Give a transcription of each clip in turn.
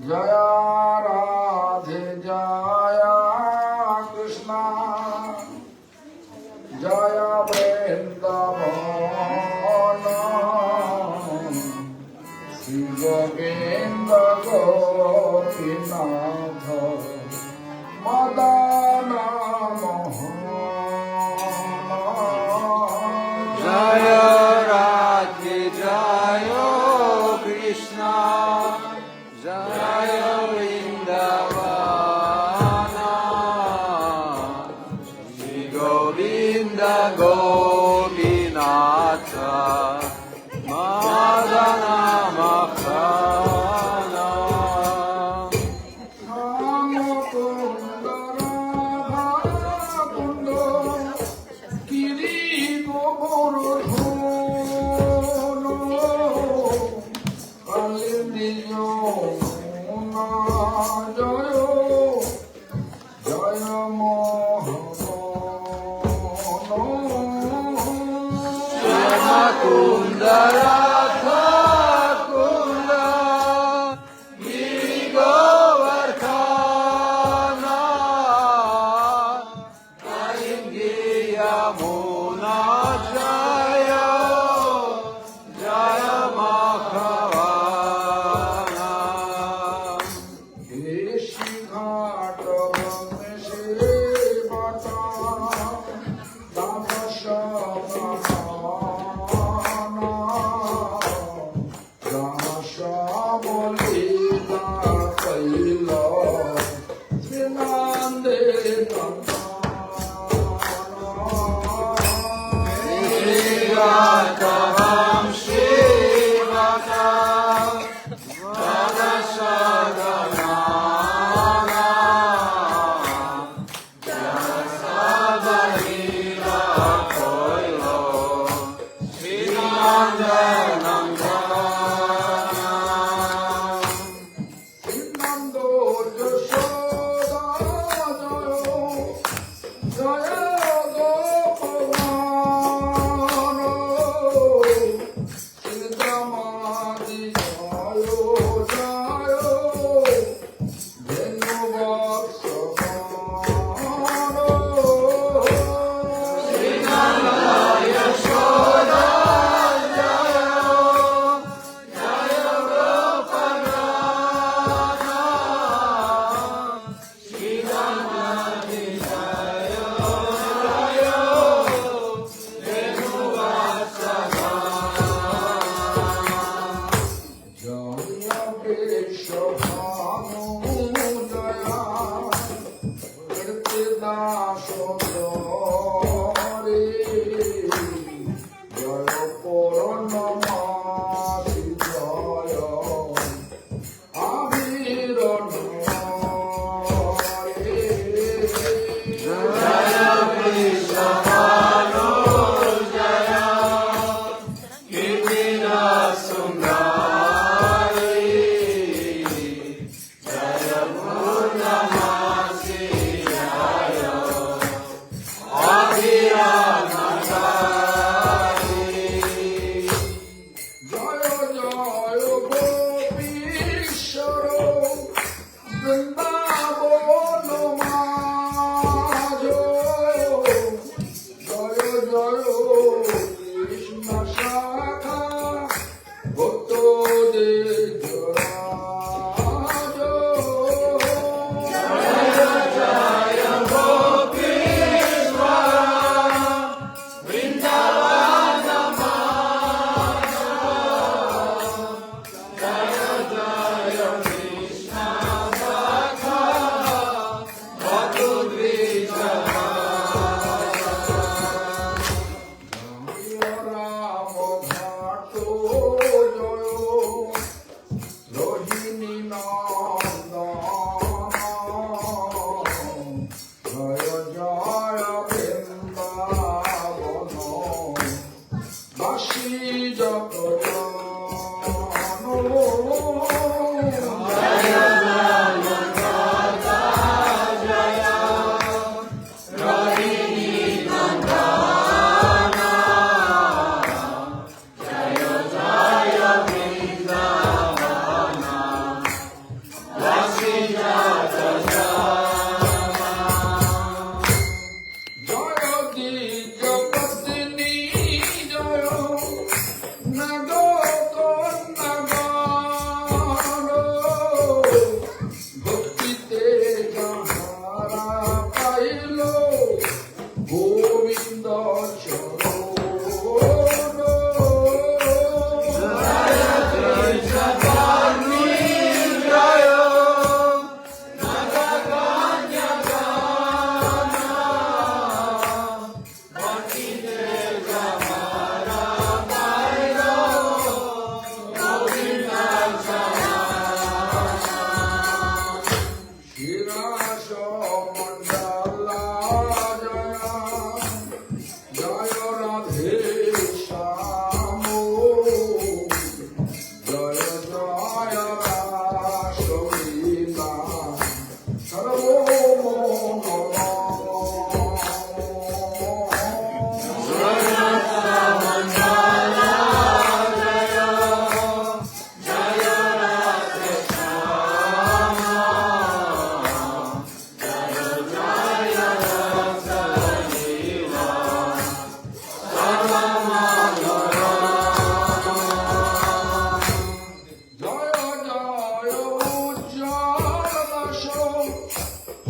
Jaya Radhe Jaya Krishna Jaya Vrindavana Sri Govinda Gopinatha Madana Mohan Jaya Radhe Jaya Krishna Jaya Vrindavana Shri Govinda Gopinatha Madana Mohan Kundaratha Kunda Giri Govardhana Kalingi Yamuna Jaya Jaya Makhavana Keshigata Vameshe Bata Damasha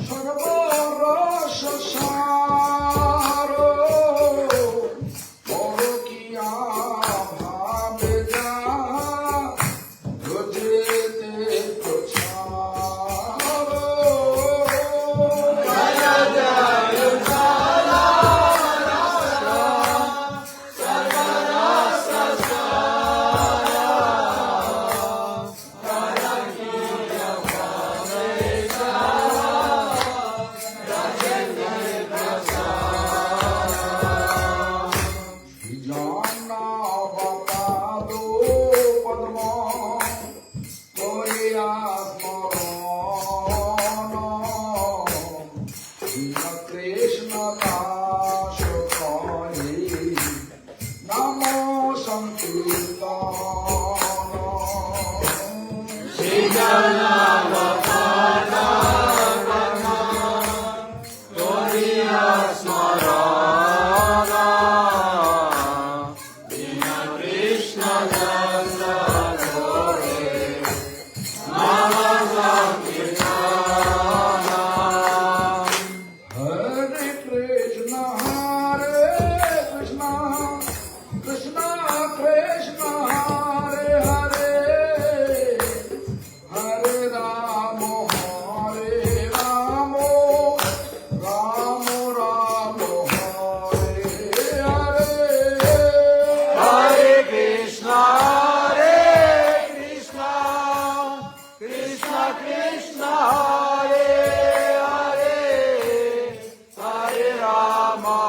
সর্বরস সার পরকিয়া ভাবে যা রোজেতে প্রচার জানাবতাদো পদ্ম করিয়া স্মরণ কৃষ্ণ দাস করি নাম সংকীর্তন Hare Krishna, Krishna Krishna, Hare Hare, Hare Ramo, Ramo Ramo, Hare Hare. Hare Krishna, Krishna Krishna, Hare Hare, Hare Rama,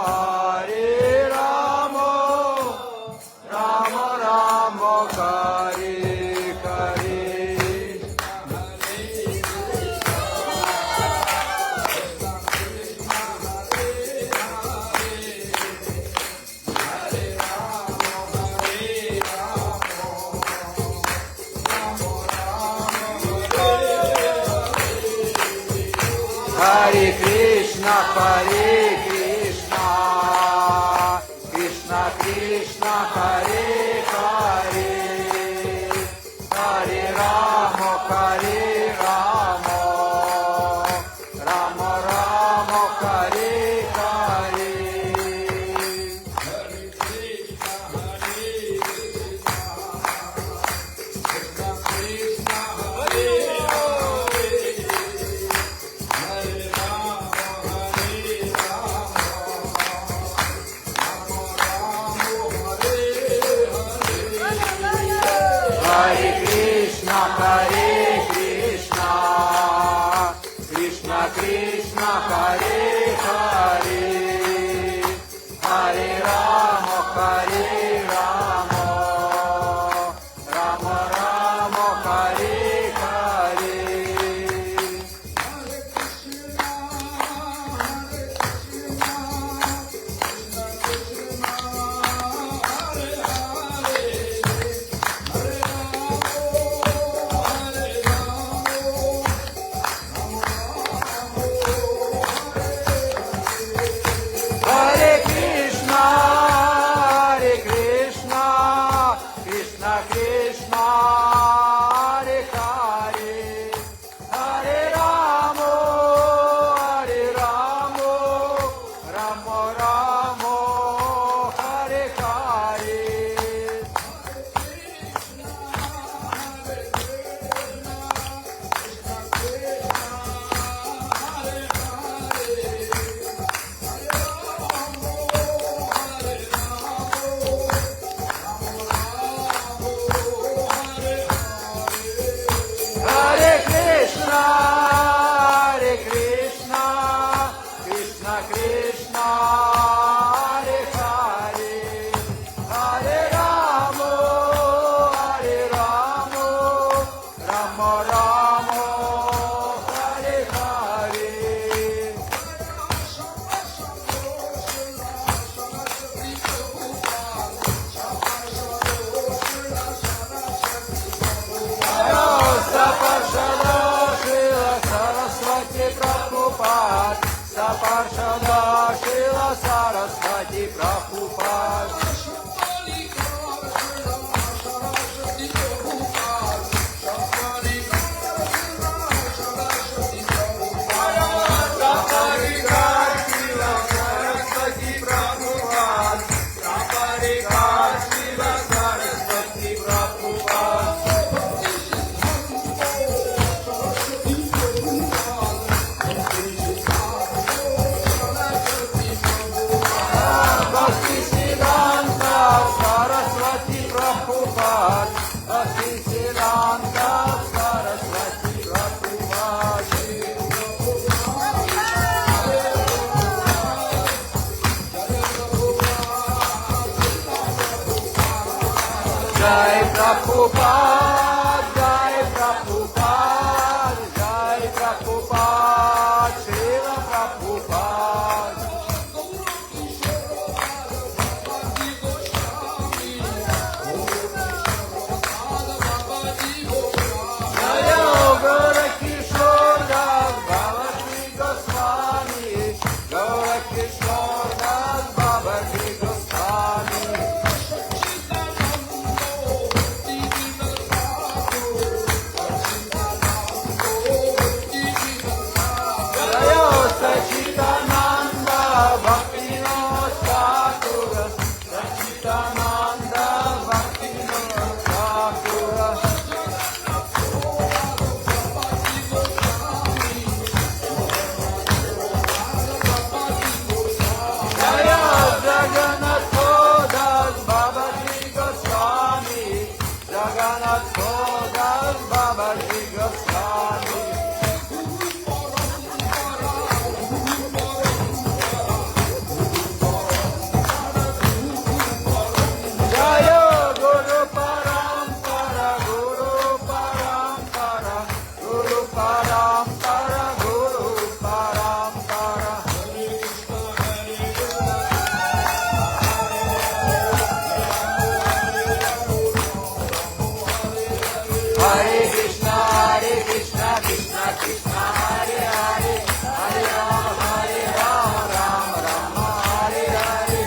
Rama Rama, Hare Hare. Hare Krishna, Krishna Krishna, Hare Hare, Hare Rama, Rama Rama, Hare Hare. Hare Krishna, Krishna Krishna, Hare Hare, Hare Rama, Rama Rama, Hare Hare. Hare Krishna, Krishna Krishna, Hare Hare, Hare Rama, Rama Rama, Hare Hare. Hare Krishna, Krishna Krishna, Hare Hare, Hare Rama, Rama Rama, Hare Hare. Saparshada Srila Saraswati Prabhupada, Saparshada Srila Saraswati Prabhupada. Prabhupada, Jai Prabhupada, Jai Prabhupada, Srila Prabhupada. Jaya Gaura Kishore Das Baba Ji Goswami, Gaura Kishore Das Baba Ji Goswami. Jaya Sachidananda Bhaktivinoda Thakur, Sachidananda Bhaktivinoda Thakur. Jaya Jagannath Das Baba Ji Goswami, Jagannath Das Baba Ji Goswami. Jaya Guru Parampara, Guru Parampara, Guru Parampara, Guru Parampara. Hare Krishna, Krishna Krishna, Hare Hare, Hare Rama, Rama Rama, Hare Hare.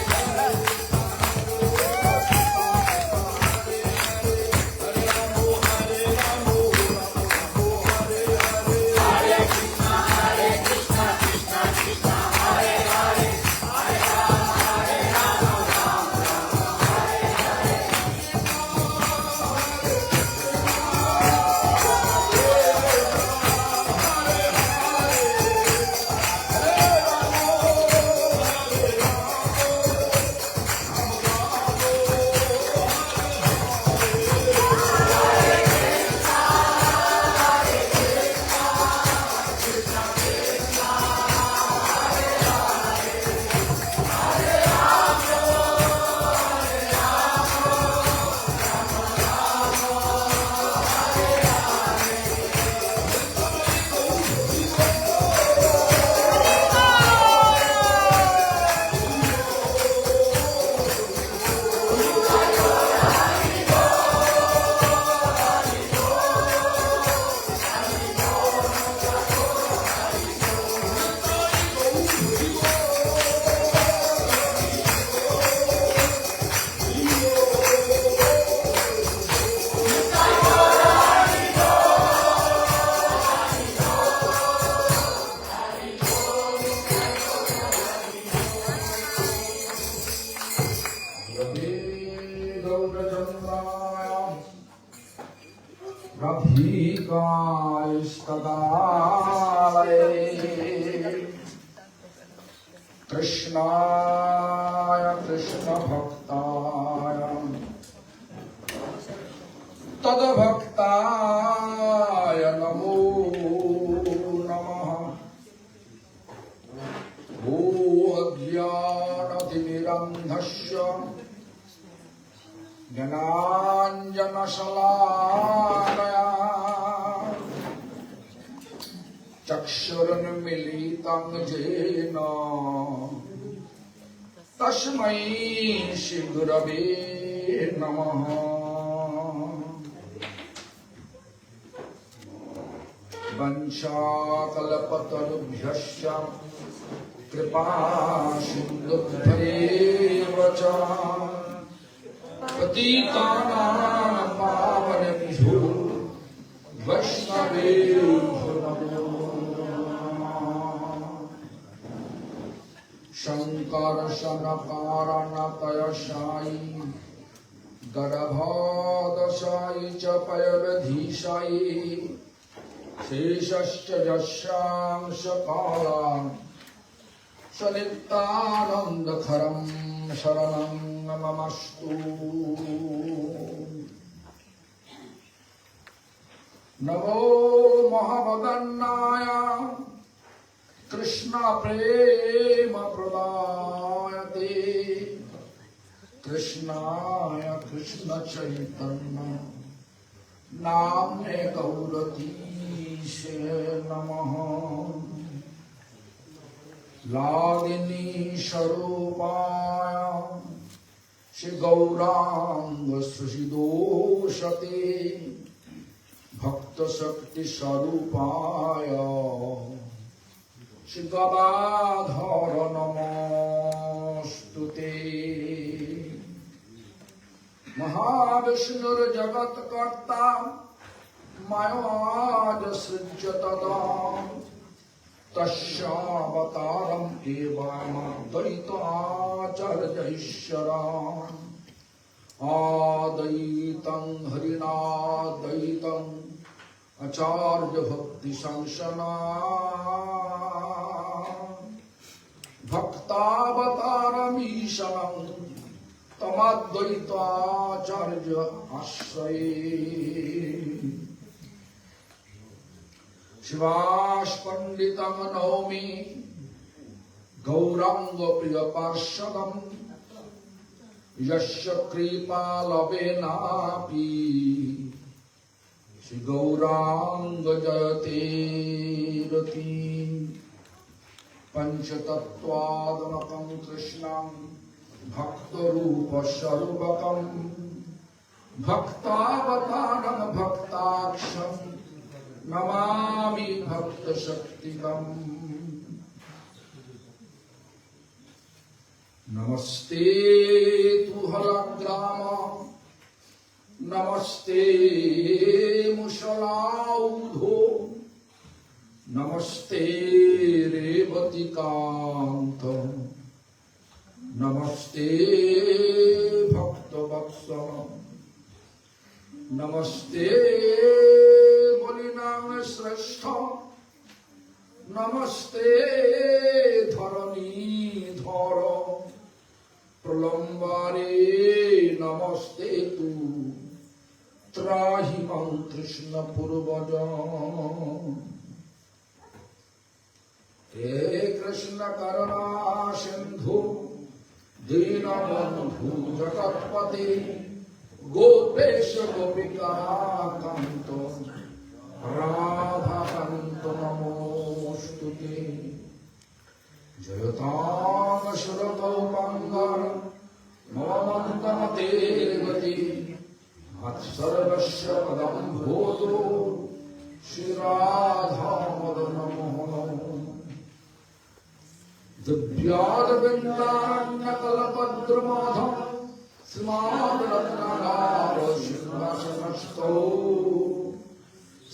Krishnaya Krishna Bhaktaya Tadabhaktaya Namo Namaha Ho Ajnanatimirandhasya Jnananjana Shalakaya Chakshurunmilitam Jena Tasmai Shri Gurave Namaha Vanchakalpatarubhyasya Kripa Sindhubhayeva cha Patitanam Pavanebhyo Vaishnavebhyo Shankara Shanakaranataya Shai Garabhada Shai Chapayavadhi Shai Sheshascha Jasyam Shakalam Sanityananda Kharam Sharanam Mamastu Namo Mahavadannaya Krishna Prema Pradayate कृष्णाय कृष्ण चैतन्य नाम्ने गौरतीशे नमः। लागिनी स्वरूपाय श्री गौरांग सुषिदोषते भक्त शक्ति स्वरूपाय श्री गदाधर नमोस्तुते। महाविष्णुर्जगत्कर्ता मयाज सृज्य तदा तस्यावतारम् एवमद्वैताचार्यैश्वरान् आदयितं हरिणादयितं आचार्य भक्ति संशना भक्तावतारमीशनं तमद्वैताचार्य आश्रये। शिवाश पंडितं नौमि गौरांग प्रिय पार्षदं यस्य कृपालवेनापि श्री गौरांग जयते रति। पंचतत्वात्मकं कृष्णं भक्तरूप स्वरूपकं भक्तावतारं भक्ताक्षं नमामि भक्त शक्तिकम्। नमस्ते तु हलग्राम नमस्ते मुषलाउधो नमस्ते रेवतिकान्त नमस्ते भक्तवत्सल नमस्ते बलिनाम श्रेष्ठ नमस्ते धरणीधर प्रलम्बारे नमस्ते तु त्राहि मं कृष्ण पूर्वज। हे कृष्ण करुणा सिंधु दीनबन्धु जगत्पते गोपेश गोपिका कांत राधाकांत नमोस्तुते। जयतां सुरगौपाङ्गर ममन्तमते गति मत्सर्वस्य पदं भूतो श्रीराधा मदन मोहन। दिव्यादविन्दारण्यकल्पद्रुमाधं स्मारत्नगार सिंहासनस्थो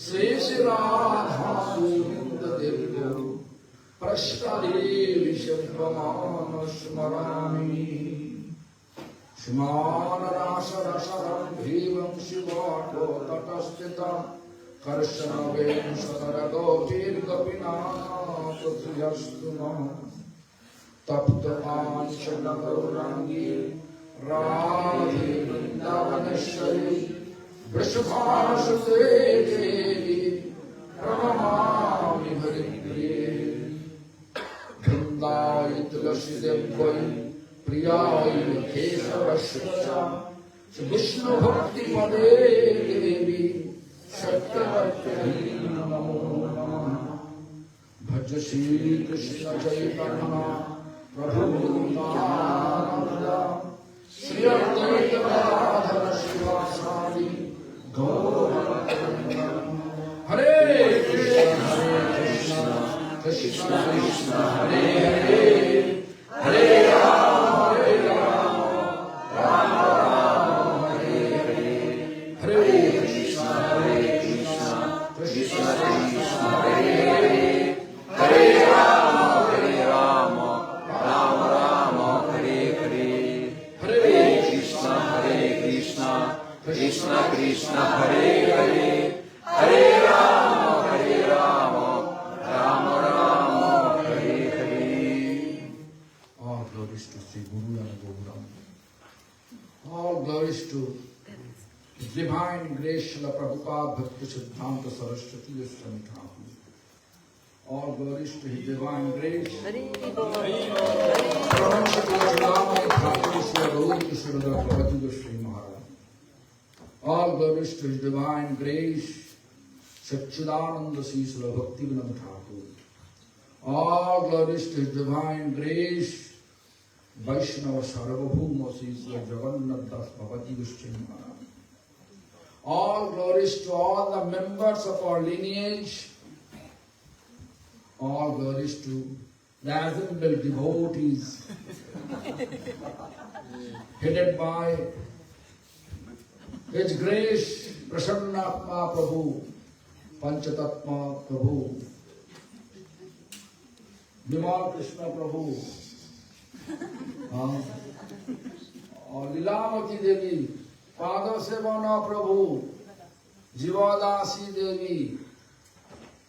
श्री राधा गोविन्द देव्यो प्रष्टदेवी शिवमान स्मरामि। श्रीमान रासरसरं भीमं शिवाको तटस्थितं कर्षणवें सतरगोपीर्गोपीनाथ प्रियस्तु नः। तप्तकाञ्चनगौराङ्गी राधे वृन्दावनेश्वरी वृषभानुसुते देवी प्रणमामि हरिप्रिये। वृन्दाय तुलसीदेव्यै प्रियाय केशवस्य विष्णुभक्तिपदे देवी सत्यवत्यै नमो नमः। भज श्रीकृष्ण चैतन्य प्रभु नित्यानन्द श्री अद्वैत गदाधर शिवासादि गौरभक्तवृन्द। हरे कृष्ण कृष्ण कृष्ण हरे हरे हरे राम राम राम हरे हरे। हरे कृष्ण कृष्ण कृष्ण हरे हरे हरे राम राम राम हरे हरे। हरे कृष्ण कृष्ण कृष्ण हरे हरे हरे राम राम राम हरे Hare. All glories to Sri Guru and Gauram. All glories to His Divine Grace Srila Prabhupada Bhakti Siddhanta Saraswati Swami Thakur. All glories to His divine grace. Hari Bol. All glories to His divine grace, Satchidananda Sisla Bhaktivinod Thakur. All glories to His divine grace, Vaishnava Sarvabhuma Sisla Jagannath Das Bhavati Goswami Maharaj. All glories to all the members of our lineage. All glories to the assembled devotees headed by His Grace Prasannatma Prabhu, Panchatatma Prabhu, Vimal Krishna Prabhu, Lilamati Devi, Pada Sevana Prabhu, Jivadasi Devi,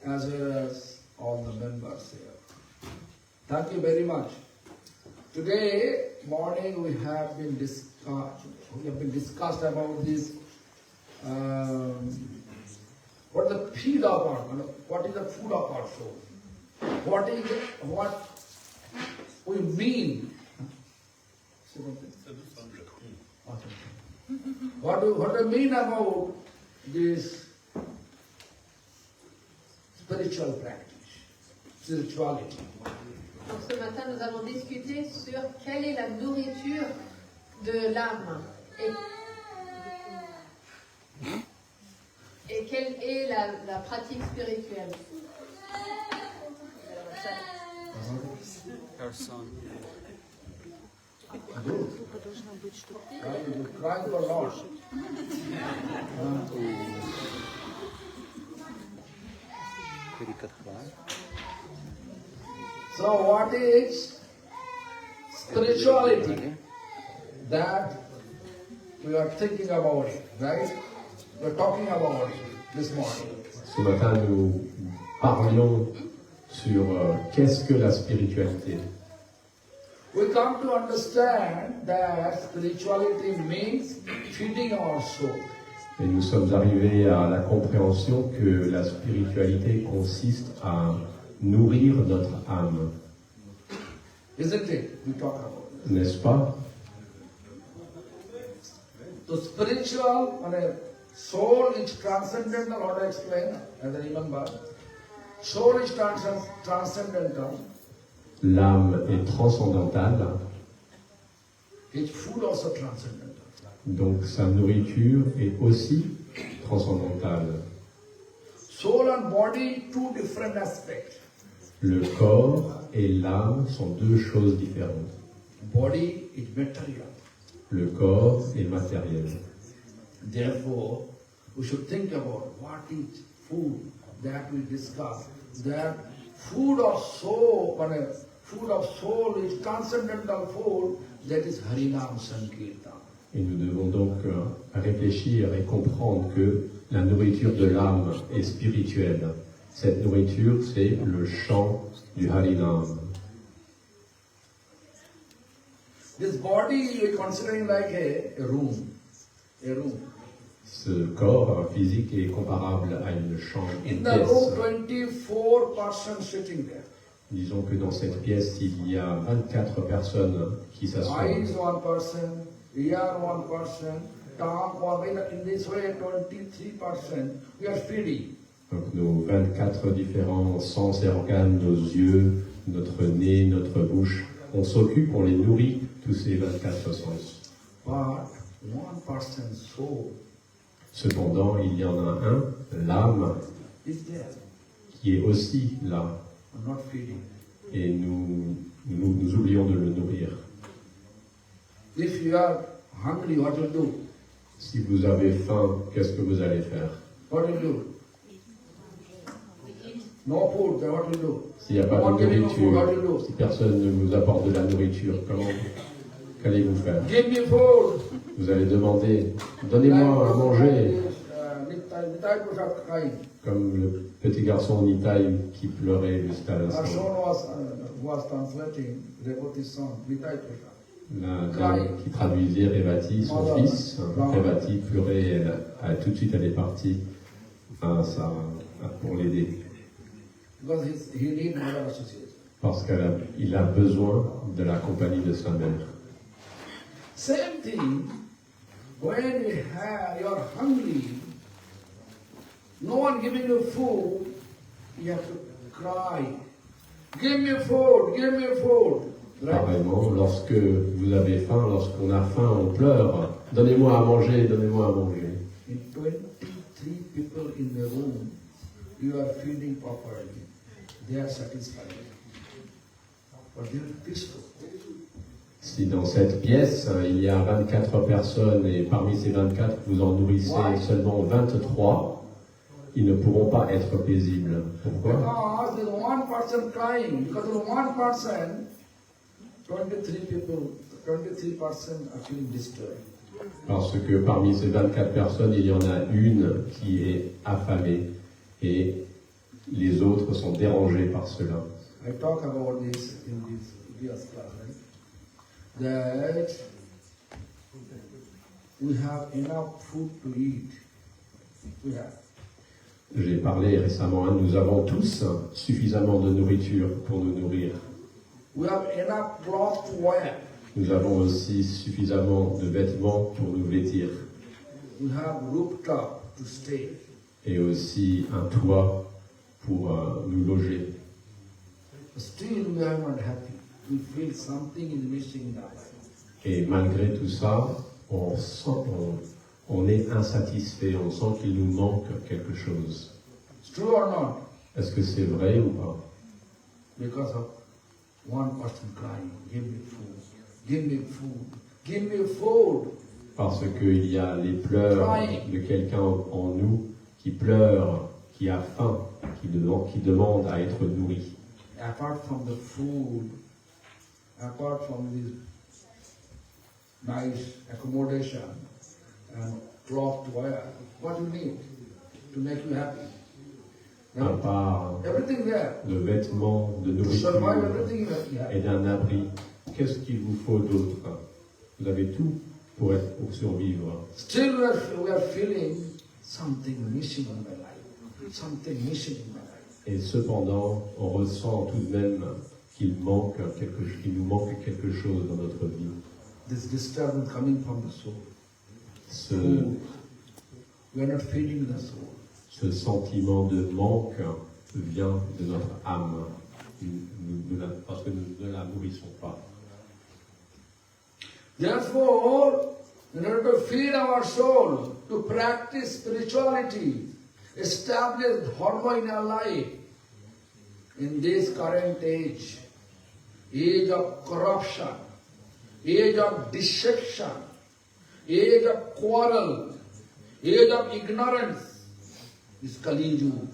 as well as all the members here. Thank you very much. Today morning we have been discussed about this. What the feed of our, what is the food of our soul? What we mean? What do we mean about this spiritual practice, spirituality? Donc ce matin, nous allons discuter sur quelle est la nourriture de l'âme et quelle est la pratique spirituelle. Person. Crying for Lord. So what is spirituality? That we are thinking about it, right? We are talking about it this morning. Ce matin, nous parlions sur qu'est-ce que la spiritualité. We come to understand that spirituality means feeding our soul. Et nous sommes arrivés à la compréhension que la spiritualité consiste à nourrir notre âme. Isn't it? We talk about it. N'est-ce pas? So spiritual, soul is transcendental. How to explain? As I remember, soul is transcendental. L'âme est transcendantale, His food also transcendental. donc sa nourriture est aussi transcendantale. Soul and body, two different aspects. Le corps et l'âme sont deux choses différentes. Body is material. Le corps est matériel. Therefore, we should think about what is food that we discuss. That food of soul is transcendental food, that is Harinam Sankirtan. Et nous devons donc réfléchir et comprendre que la nourriture de l'âme est spirituelle. Cette nourriture, c'est le chant du Harinam. This body we are considering like a room. A room. Ce corps physique est comparable à une chambre, In une the room, pièce. 24 persons sitting there. Disons que dans cette pièce, il y a 24 personnes qui s'assoient. Eyes one person, ear one person, tongue one. In this way, 23%. We are feeding. Donc nos 24 différents sens et organes, nos yeux, notre nez, notre bouche, on s'occupe, on les nourrit, tous ces 24 sens. But one person's soul Cependant, il y en a un, l'âme, is there, qui est aussi là, not feeding. et nous oublions de le nourrir. If you are hungry, what will do? Si vous avez faim, qu'est-ce que vous allez faire? What will do? No food, then what will do? S'il n'y a pas What de giving you food, what will nourriture, do? si personne ne vous apporte de la nourriture, qu'allez-vous faire? Give me food. Vous allez demander, donnez-moi à manger, Nitai Prasad crying. comme le petit garçon Nitai qui pleurait jusqu'à la Ashon fin. was translating Revati's son, Nitai Prasad. La dame qui traduisait Revati, son fils, Revati pleurait, tout de suite elle est partie pour l'aider. because he needs mother association. parce qu'il a besoin de la compagnie de sa mère. Same thing, when you are hungry, no one giving you food, you have to cry. Give me food, give me food. Right? Pareillement, lorsque vous avez faim, lorsqu'on a faim, on pleure. Donnez-moi à manger, donnez-moi à manger. In 23 people in the room, you are feeding properly. They are satisfied. But they are peaceful. Si dans cette pièce, il y a 24 personnes et parmi ces 24, vous en nourrissez seulement 23, ils ne pourront pas être paisibles. Pourquoi? Because there is one person crying, because of one person, 23% are feeling disturbed. Parce que parmi ces 24 personnes, il y en a une qui est affamée et les autres sont dérangés par cela. I talk about this in this previous class, right? That we have enough food to eat. We have. J'ai parlé récemment, nous avons tous suffisamment de nourriture pour nous nourrir. We have enough clothes to wear. Nous avons aussi suffisamment de vêtements pour nous vêtir We have rooftop to stay. et aussi un toit pour nous loger. Still we are not happy. We feel something is missing in our life. Et malgré tout ça, on est insatisfait, on sent qu'il nous manque quelque chose. It's true or not? Est-ce que c'est vrai ou pas? Because of one person crying, give me food, give me food, give me food. Parce qu'il y a les pleurs de quelqu'un en nous qui pleure, qui a faim, qui demande à être nourri. Apart from the food, apart from this nice accommodation and cloth to wear, what you need to make you happy? À part Everything there. de vêtements, de To survive nourriture everything you have. et d'un abri, qu'est-ce qu'il vous faut d'autre? Vous avez tout pour survivre. Still we are feeling something missing in my life. Something missing in my life. Et cependant, on ressent tout de même qu'il nous manque quelque chose dans notre vie. This disturbance coming from the soul. Ce, We are not feeding the soul. ce sentiment de manque vient de notre âme, parce que nous ne la nourrissons pas. Therefore, in order to feed our soul, to practice spirituality, establish dharma in our life, in this current age of corruption, age of deception, age of quarrel, age of ignorance, is Kali Yuga,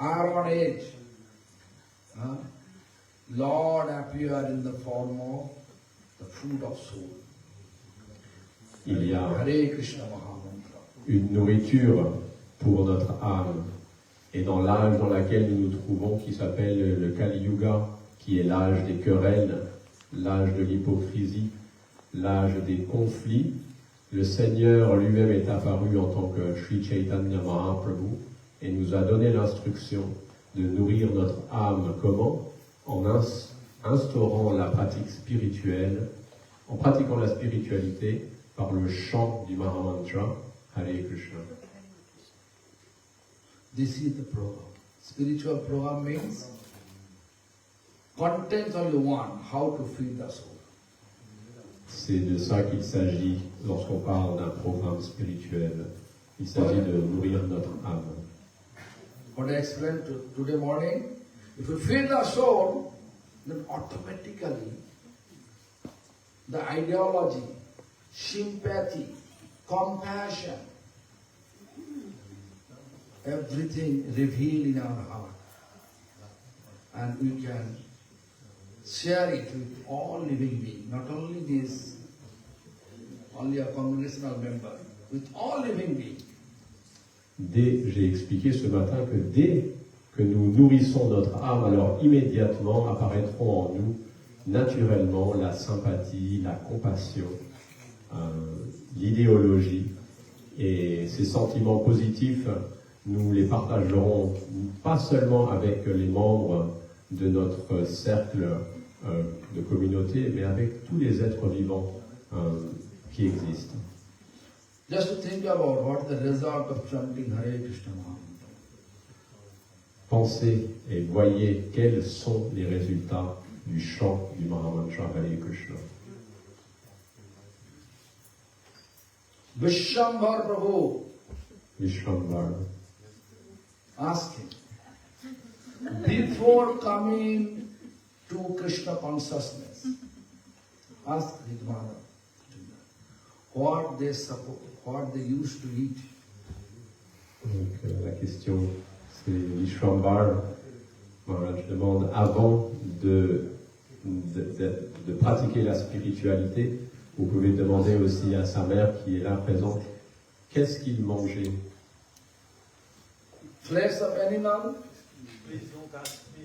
Iron Age. Lord appeared in the form of the food of soul. Il y a Hare Krishna Mahamantra. une nourriture pour notre âme. Et dans l'âge dans lequel nous nous trouvons, qui s'appelle le Kali Yuga, qui est l'âge des querelles, l'âge de l'hypocrisie, l'âge des conflits, le Seigneur lui-même est apparu en tant que Sri Chaitanya Mahaprabhu et nous a donné l'instruction de nourrir notre âme. Comment? En instaurant la pratique spirituelle, en pratiquant la spiritualité par le chant du Mahamantra, Hare Krishna. This is the program. Spiritual program means contains only one, how to feed the soul. C'est de ça qu'il s'agit lorsqu'on parle d'un programme spirituel. Il s'agit de nourrir notre âme. What I explained today morning, if you feed the soul, then automatically the ideology, sympathy, compassion, everything revealed in our heart. And we can share it with all living beings, not only this, only a congregational member, with all living beings. J'ai expliqué ce matin que dès que nous nourrissons notre âme, alors immédiatement apparaîtront en nous naturellement la sympathie, la compassion, l'idéologie et ces sentiments positifs nous les partagerons pas seulement avec les membres de notre cercle de communauté, mais avec tous les êtres vivants qui existent. Just to think about what the result of chanting Hare Krishna Mahamantra. Pensez et voyez quels sont les résultats du chant du Mahamantra Hare Krishna. Vishwambar Prabhu Vishwambar, asking, before coming to Krishna consciousness, ask Ridhmana what they used to eat. donc la question c'est Vishwambar, Maharaj demande avant de pratiquer la spiritualité, vous pouvez demander aussi à sa mère qui est là présente, qu'est-ce qu'il mangeait? Flesh of animal? Please don't ask me.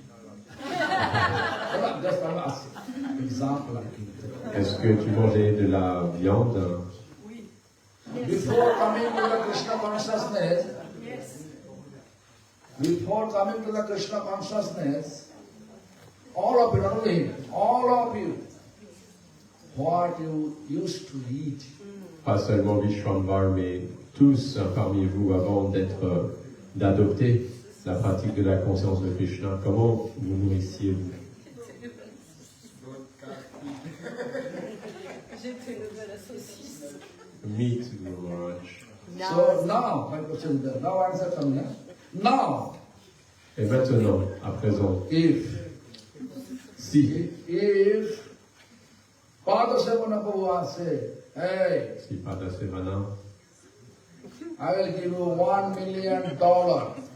Just I'm asking. Example I give. Est-ce que tu mangeais de la viande? Before coming to the Krishna consciousness, before coming to the Krishna consciousness, all of you, not only him, all of you, what you used to eat. Pas seulement Vishwambar, mais tous parmi vous, avant d'adopter la pratique de la conscience de Krishna, comment vous nourrissiez-vous? J'ai fait une nouvelle saucisse. Meat, Maharaj. So now, my question is there. Now answer from here. Now, Et maintenant, à présent, si Padasevana Prabhu say, hey, si Padasevana I will give you $1 million,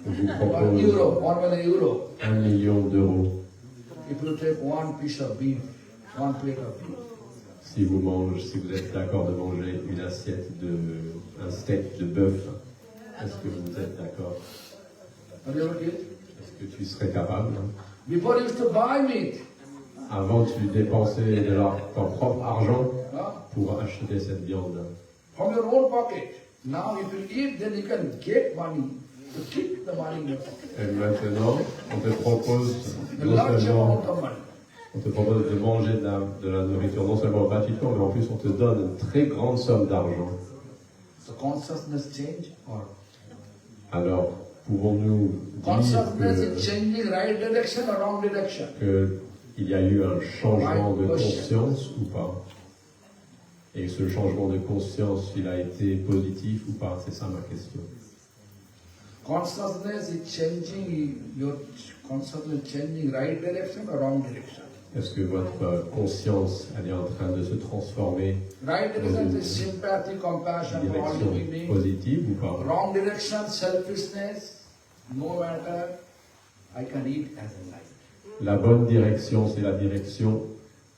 vous 1 propose euro, 1 million euro, 1 million d'euros if you take one piece of beef, one plate of beef. si vous êtes d'accord de manger une assiette un steak de bœuf. Est-ce que vous êtes d'accord? Are you okay? Est-ce que tu serais capable? Before you used to buy meat, Avant, tu dépensais ton propre argent huh? pour acheter cette viande. From your own pocket. Now if you eat, then you can get money to keep the money in your pocket. Et maintenant, on te propose A non large seulement amount of money. on te propose de manger de la nourriture non seulement gratuitement, mais en plus on te donne une très grande somme d'argent. So consciousness change or Alors, pouvons-nous dire consciousness is changing right direction or wrong direction? qu'il y a eu un changement de conscience ou pas? Et ce changement de conscience, il a été positif ou pas? C'est ça ma question. Consciousness is changing, your consciousness is changing right direction or wrong direction? Est-ce que votre conscience, elle est en train de se transformer Right dans direction une is sympathy, compassion for all direction living beings. positive ou pas? Wrong direction, selfishness, no matter, I can eat as I like. La bonne direction, c'est la direction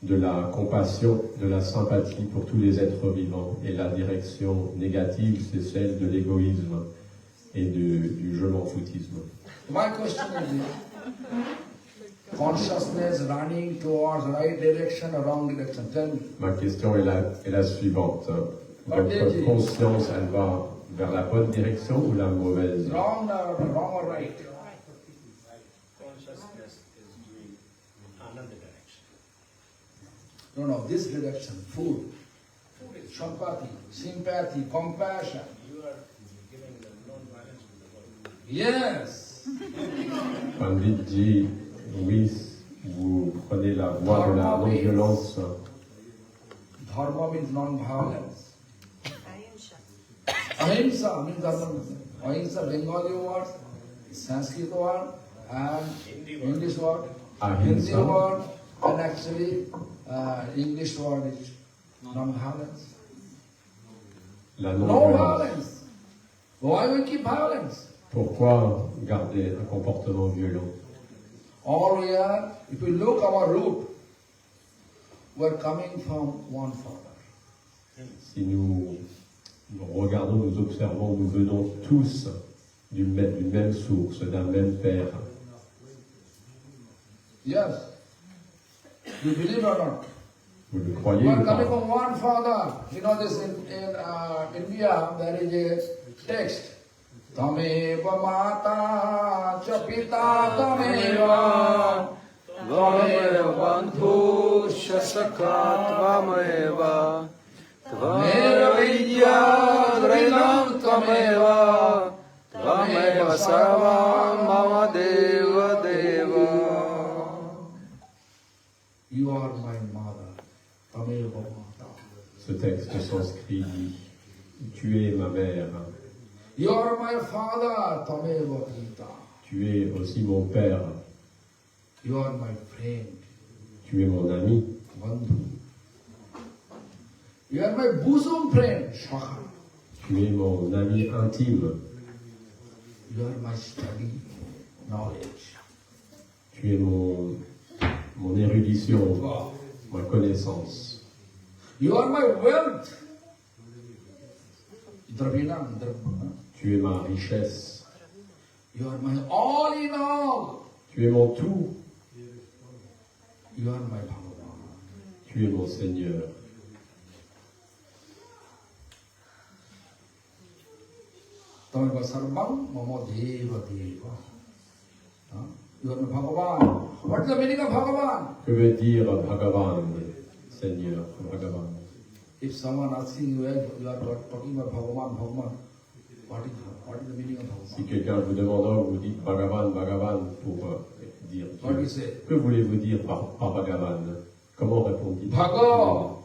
de la compassion, de la sympathie pour tous les êtres vivants. Et la direction négative, c'est celle de l'égoïsme et du je m'en foutisme. My question is, consciousness running towards right direction or wrong direction? Tell me. Ma question est la suivante. Votre conscience, elle va vers la bonne direction ou la mauvaise? Wrong or right? Consciousness is doing another direction. No, this direction, food, sympathy, compassion. You are giving the non-violence to the world. Yes. Pandit dit, oui, vous prenez la voie de la non-violence. Dharma means non-violence. Ahimsa means dharma. Ahimsa, Bengali word, Sanskrit word, and English word. Hindi Ahimsa, word, and actually English word is non-violence. la No non-violence. violence. Why we keep violence? Pourquoi garder un comportement violent? All we are, if we look our root, we are coming from one father. Si nous regardons, nous observons, nous venons tous d'une même source, d'un même Père. Yes. You believe or not? Vous le croyez We ou are coming pas? from one father. You know this in India there is a text. तमेव माता च पिता तमेव त्वमेव बन्धुश्च सखा त्वमेव त्वमेव विद्या द्रविणं त्वमेव त्वमेव सर्वं मम देव देव You are my mother, Tameva Mata. Ce texte sanskrit dit tu es ma mère, You are my father, Tameva Pita. tu es aussi mon père, You are my friend, tu es mon ami, Bandhu. You are my bosom friend, Shakha. tu es mon ami intime, You are my study, knowledge. tu es mon érudition, Wow. ma connaissance, You are my wealth. Dravinam, tu es ma richesse, You are my all in all. tu es mon tout, You are my Bhagavan. tu es mon Seigneur. Tameva Sarvam Mama Deva Deva. Huh? You are my Bhagavan. What is the meaning of Bhagavan? Que veut dire Bhagavan, Seigneur, Bhagavan? If someone asking you, you are talking about Bhagavan, Bhagavan, what is the meaning of Si Bhagavan? quelqu'un vous demande, vous dites Bhagavan, Bhagavan pour dire What do you Dieu. say? Que voulez-vous dire par Bhagavan? Comment répond-il? Bhaga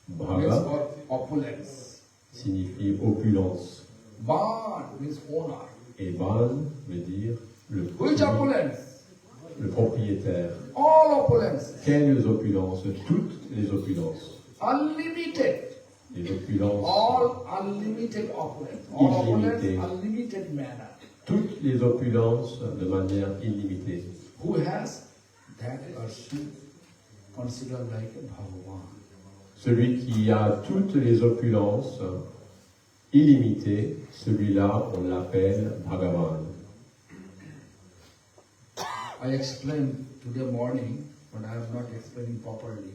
means Bhaga for opulence. signifie opulence. Ban means owner. Et Ban veut dire Which opulence? le propriétaire. All opulence. Quelles opulences? Toutes les opulences. Unlimited. Les opulences, All unlimited opulence. All opulence, Illimité. unlimited manner. toutes les opulences de manière illimitée. Who has that person considered like a Bhagavan. Celui qui a toutes les opulences illimitées, celui-là, on l'appelle Bhagavan. I explained today morning, but I am not explaining properly.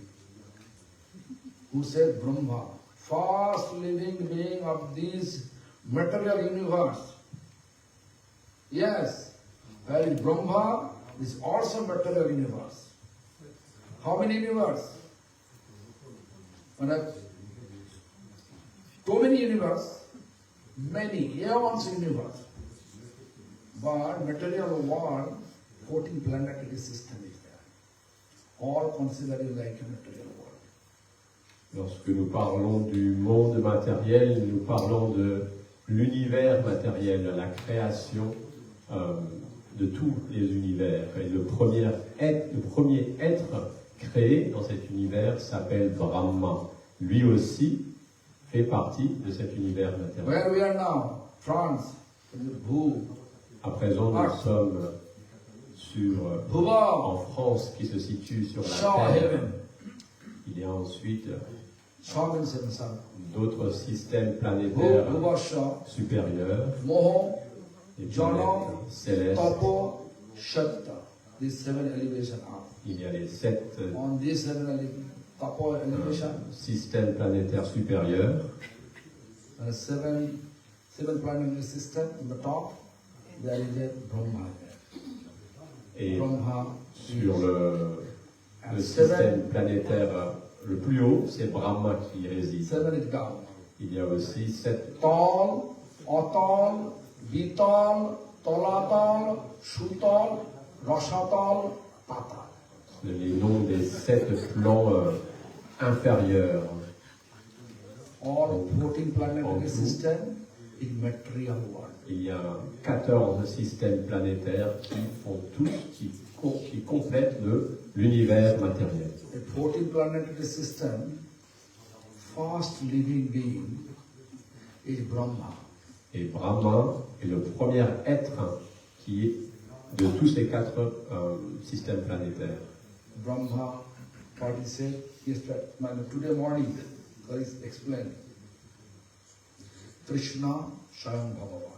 Who said Brahma, fast living being of this material universe. Yes, while Brahma is also material universe. How many universe? Too many universe, many, eons universe. But material world, 14 planetary system is there. All considered like a material world. Lorsque nous parlons du monde matériel, nous parlons de l'univers matériel, de la création de tous les univers. Et le premier être créé dans cet univers s'appelle Brahma. Lui aussi fait partie de cet univers matériel. Where we are now, France, Bhu, À présent, nous sommes Bhuva, en France qui se situe sur Shaw la Terre. heaven, Il y a ensuite Shaw means sun, d'autres systèmes planétaires Bhuva Shaw, supérieurs, Moho, les Jana, planètes célestes. Tapo, Shatta. These 7 elevations are. Il y a les 7 On this 7 Tapo elevation, systèmes planétaires supérieurs. 7 planetary system on the top, there is a Brahma. Et Brahma sur le and système planétaire le plus haut, c'est Brahma qui réside. 7 is down. Il y a aussi 7 Tal, Atal, Vital, Tolatal, Shutal, Rashatal, Tatal. les noms des 7 plans inférieurs. All 14 planetary En tout. system in material world. Il y a 14 systèmes planétaires qui font tous, qui complètent l'univers matériel. A 14 planetary system, fast living being is Brahma. Et Brahma est le premier être qui est de tous ces 4 systèmes planétaires. Brahma, what he said yesterday, today morning, God is explained. Krishna Shayam Bhagavan.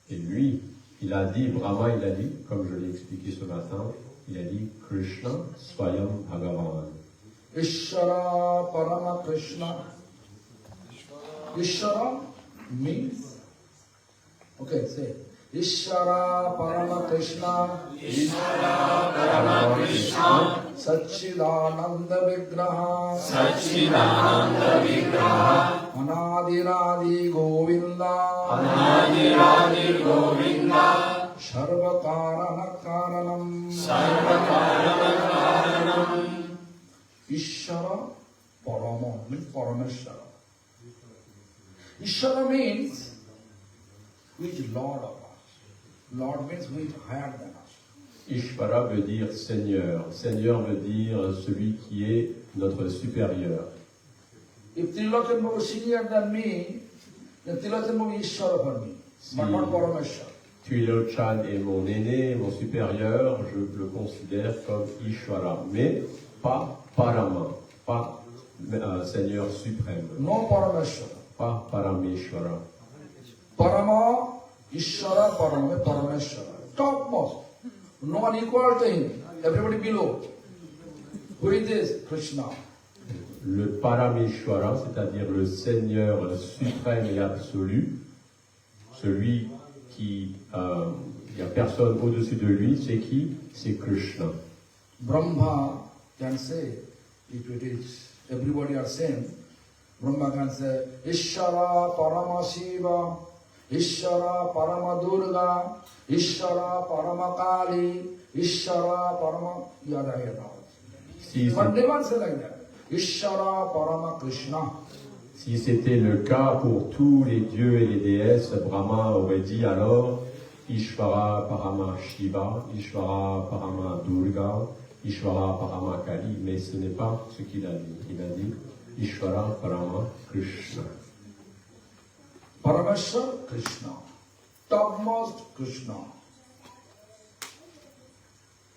Et lui, il a dit, Brahma, il a dit, comme je l'ai expliqué ce matin, il a dit Krishna Swayam Bhagavan. Ishvara Parama Krishna. Ishvara means Okay, say. Ishvara Parama Krishna Satchidananda Vigraha Anadiradi Govinda Sarvakarana Karanam Ishvara Parama means Parameshvara. Ishvara means who is Lord of us. Lord means who is higher than us. Ishvara veut dire Seigneur. Seigneur veut dire celui qui est notre supérieur. If Trilochan Babu is senior than me, then Trilochan Babu is Ishvara for me, but not Parameshvara. Trilochan est mon aîné, mon supérieur, je le considère comme Ishvara, mais pas Parama, pas Seigneur suprême, No Parameshvara. pas Parameshvara. Parama, Ishvara, Parama, Parameshvara. Topmost. No one equal to him. Everybody below. Who is this? Krishna. Le Parameshvara, c'est-à-dire le Seigneur suprême et absolu, celui qui, il n'y a personne au-dessus de lui, c'est qui? C'est Krishna. Brahma can say, if it is, everybody are same, Brahma can say, Ishvara Parama Shiva, Ishvara Parama Durga, Ishvara Parama Kali, Ishvara Parama Yada Yada. Si But never say like that. Ishvara Parama Krishna. Si c'était le cas pour tous les dieux et les déesses, Brahma aurait dit alors Ishvara Parama Shiva, Ishvara Parama Durga, Ishvara Parama Kali, mais ce n'est pas ce qu'il a dit. Il a dit Ishvara Parama Krishna. Parameshwar Krishna. Topmost Krishna.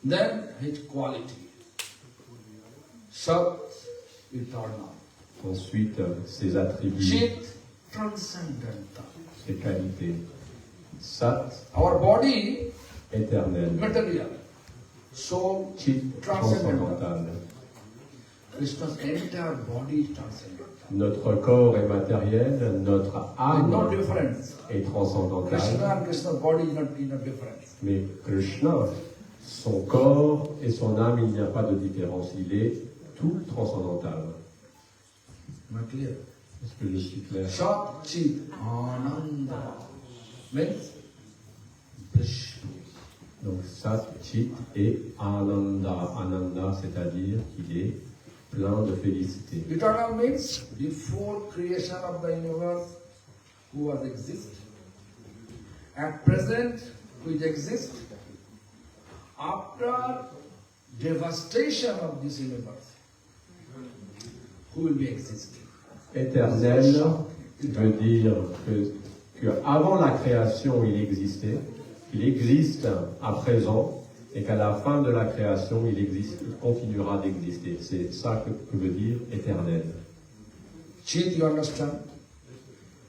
Then his quality. Sat, eternal. Ensuite, ses attributs, Chit, transcendental. ses qualités. Sat, Our body, éternel. material. Soul, Chit, transcendental. transcendantal. Krishna's entire body is transcendental. Notre corps est matériel, notre There is âme no difference. est transcendantale. Krishna and Krishna's body is not difference. Mais Krishna, son corps et son âme, il n'y a pas de différence. Il est tout transcendantal. Am I clear? Est-ce que je suis clair? Sat, Chit, Ananda. Means bliss. Donc Sat, Chit et Ananda. Ananda, c'est-à-dire qu'il est plein de félicité. Eternal means before creation of the universe, who was exist. At present, which exist. After devastation of this universe, who will be existing? Éternel veut dire que avant la création, il existait, qu'il existe à présent, et qu'à la fin de la création, il existe, il continuera d'exister. C'est ça que veut dire éternel. Chit, you understand?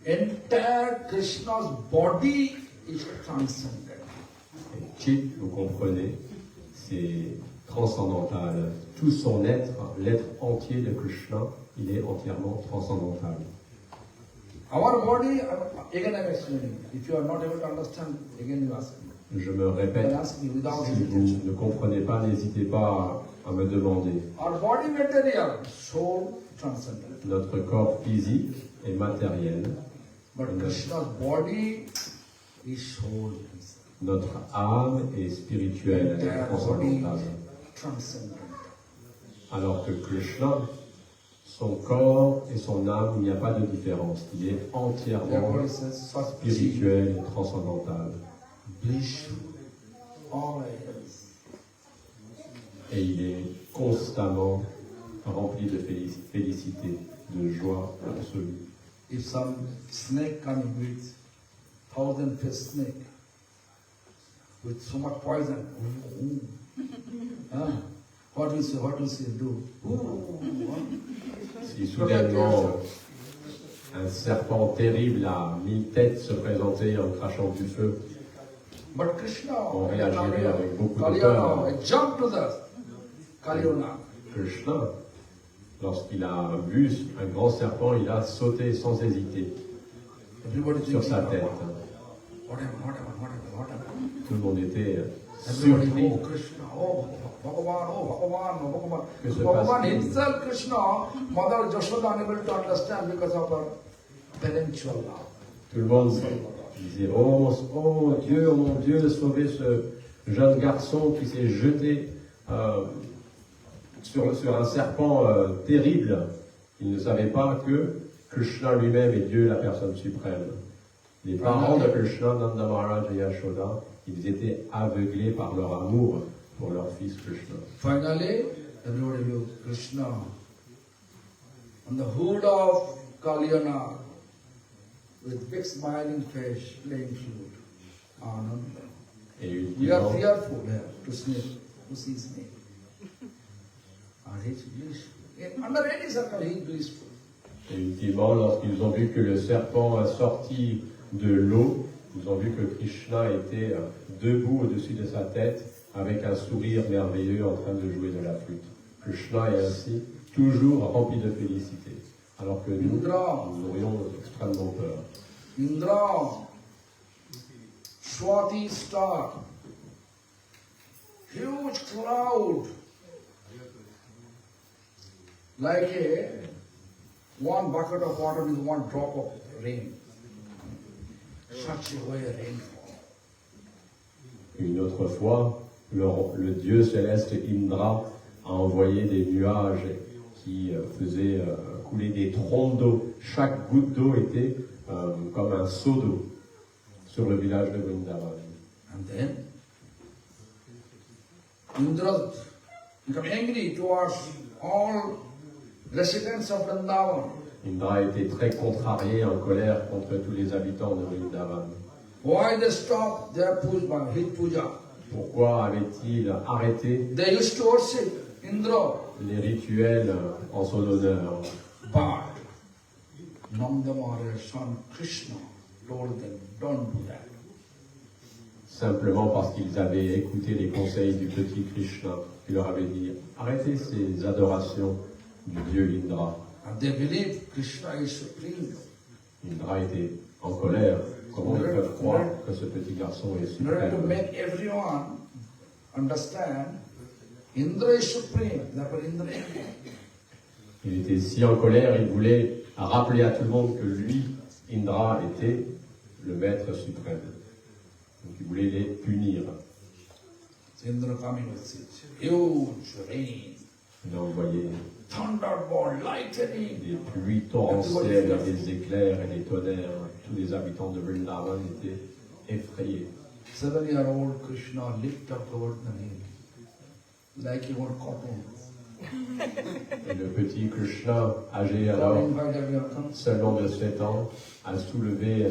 Entire Krishna's body is transcendent. Et Chit, vous comprenez, c'est transcendantal. Tout son être, l'être entier de Krishna, il est entièrement transcendantal. Our body, again I am explaining. If you are not able to understand, again you ask me. Je me You répète, can ask me without si hesitation. vous ne comprenez pas, n'hésitez pas à me demander. Our body material, soul transcendent. Notre corps physique est matériel, But Krishna's body is soul. notre âme est spirituelle, elle est Entire body transcendantale. transcendent. Alors que Krishna, son corps et son âme, il n'y a pas de différence. Il est entièrement Therefore, it says, Sat, Chit, spirituel et transcendantal. blissful, always. Et il est constamment rempli de félicité, de joie absolue. If some snake comes with 1,000-faced snake with so much poison, what will she do? Si soudainement un serpent terrible à 1000 têtes se présentait en crachant du feu, But Krishna, on réagirait avec beaucoup de peur. Kaliyana, jump to the Kaliyana. Krishna, lorsqu'il a vu un grand serpent, il a sauté sans hésiter Everybody sur thinking, sa tête. whatever. Tout le monde était Everybody, surpris. oh Krishna, oh Bhagavan, oh Bhagavan, oh Bhagavan. Que se Bhagavan passe-t-il? himself, Krishna, Mother Jashoda unable to understand because of her parental love. Tout le monde disait oh, oh Dieu, oh mon Dieu, sauvez ce jeune garçon qui s'est jeté sur un serpent terrible. Il ne savait pas que Krishna lui-même est Dieu, la personne suprême. Les parents de Krishna, Nanda Maharaj et Yashoda, ils étaient aveuglés par leur amour pour leur fils Krishna. Finally, everybody knew Krishna on the hood of Kalyana with big smiling face playing flute. Ananda. Et We are ultimement, fearful here to see snake. And he's blissful. Under any circle, he is blissful. et ultimement, lorsqu'ils ont vu que le serpent a sorti de l'eau, ils ont vu que Krishna était debout au-dessus de sa tête avec un sourire merveilleux en train de jouer de la flûte. Krishna est ainsi toujours rempli de félicité, alors que nous aurions extrêmement peur. Indra, Swati star, huge cloud, like one bucket of water with one drop of rain. Such a way rainfall. Une autre fois, le dieu céleste Indra a envoyé des nuages qui faisaient couler des trompes d'eau. Chaque goutte d'eau était comme un seau d'eau sur le village de Vrindavan. And then Indra became angry towards all residents of Vrindavan. Indra était très contrarié, en colère contre tous les habitants de Vrindavan. Why they stopped their puja, his puja? Pourquoi avait-il arrêté They used to worship Indra, les rituels en son honneur? but Nanda Maharaj's son Krishna told them, don't do that. Simplement parce qu'ils avaient écouté les conseils du petit Krishna, qui leur avait dit arrêtez ces adorations du dieu Indra. And they believe Krishna is supreme. Indra était en colère. Comment ils peuvent croire que ce petit garçon est In order to suprême? make everyone understand, Indra is supreme, therefore Indra is supreme. Il était si en colère, il voulait rappeler à tout le monde que lui, Indra, était le maître suprême. Donc il voulait les punir. So Indra coming with this huge rain, Il a envoyé thunderbolt, lightning. des pluies torrentielles, des éclairs et des tonnerres. Tous les habitants de Vrindavan étaient effrayés. 7-year-old Krishna lift up Govardhan Hill like he was cotton. Et le petit Krishna, âgé alors Calling by the seulement de 7 ans, a soulevé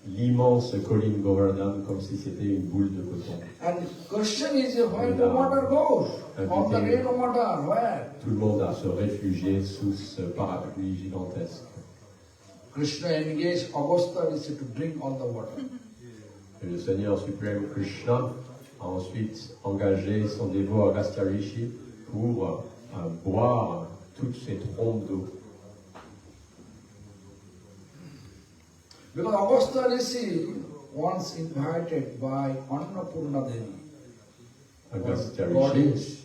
l'immense colline Govardhan comme si c'était une boule de coton. And question is where the water goes? All the rain water, where? Tout le monde a se réfugié sous ce parapluie gigantesque. Krishna engaged Agastya Rishi to drink all the water. Et le Seigneur suprême Krishna a ensuite engagé son dévot Agastya Rishi pour boire toutes ces trompes d'eau. Because Agastya Rishi once invited by Annapurna Devi, Agastya Rishi goddess,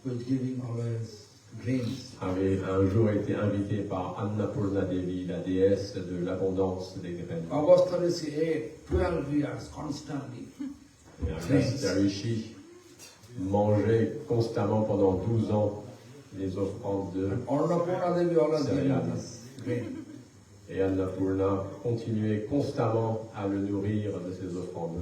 who is giving always grains. avait un jour été invité par Annapurna Devi, la déesse de l'abondance des graines. Agastya Rishi ate 12 years constantly. Et Agastya Rishi mangeait constamment pendant 12 ans les offrandes de Annapurna Devi always giving céréales. this grain. Et Annapurna continuait constamment à le nourrir de ses offrandes.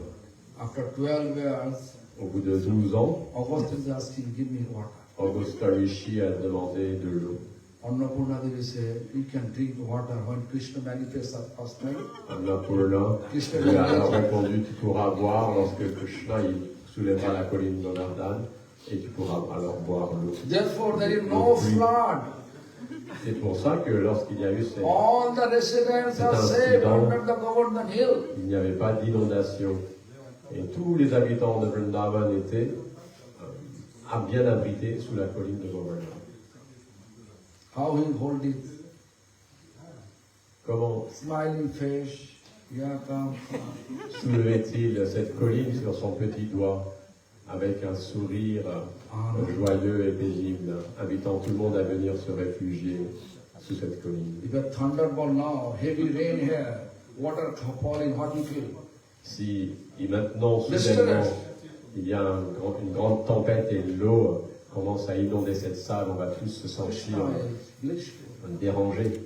After 12 years, Au bout de 12 ans, Agastya is asking, give me water. Agastya Rishi a demandé de l'eau. Annapurna Devi said, you can drink water when Krishna manifests at first time. Annapurna lui a alors répondu, tu pourras boire lorsque Krishna il soulèvera la colline Govardhan et tu pourras alors boire l'eau. Therefore, there is no flood. C'est pour ça que lorsqu'il y a eu All the residents are safe under the Govardhan Hill. il n'y avait pas d'inondation. Et tous les habitants de Vrindavan étaient bien abrités sous la colline de Govardhan. How he hold it, Comment smiling face, Yakam. Soulevait-il cette colline sur son petit doigt avec un sourire joyeux et paisible, invitant tout le monde à venir se réfugier sous cette colline. If a thunderbolt now, heavy rain here, water falling, what you feel? Si et maintenant, soudainement, il y a une grande tempête et l'eau commence à inonder cette salle, on va tous se sentir dérangés.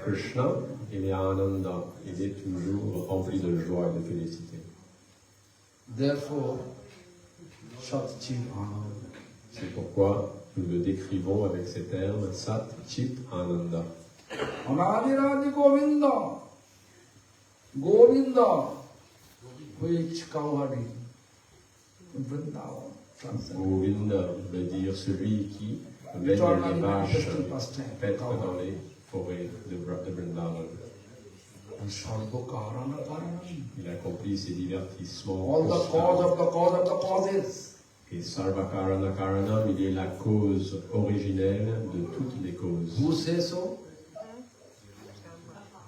Krishna, il est Ananda, il est toujours rempli de joie et de félicité. Therefore, Sat-Chit Ananda. C'est pourquoi nous le décrivons avec ces termes Sat Chit Ananda. Anadiradi Govinda. Govinda. Which Kavadi. Vrindavan. Govinda veut dire celui qui mène les vaches paître dans les forêts de Vrindavan. And Sarvakarana Karanam. Il accomplit ses divertissements. All the cause of the causes. Et Sarvakarana Karanam, il est la cause originelle de toutes les causes. Who says so?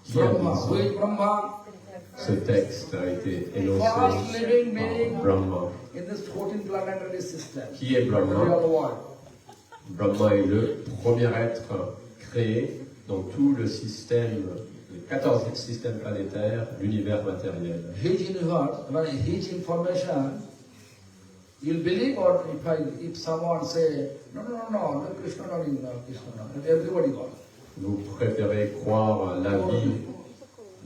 Qui a dit Brahma. ça? Who is Brahma? Ce texte a été énoncé First living par being Brahma. in this 14 planetary system. Qui est The Brahma? real world. Brahma est le premier être créé dans tout le système, les 14 systèmes planétaires, l'univers matériel. His universe, his information, you'll believe or if someone say, no, Krishna, everybody got it. Vous préférez croire l'avis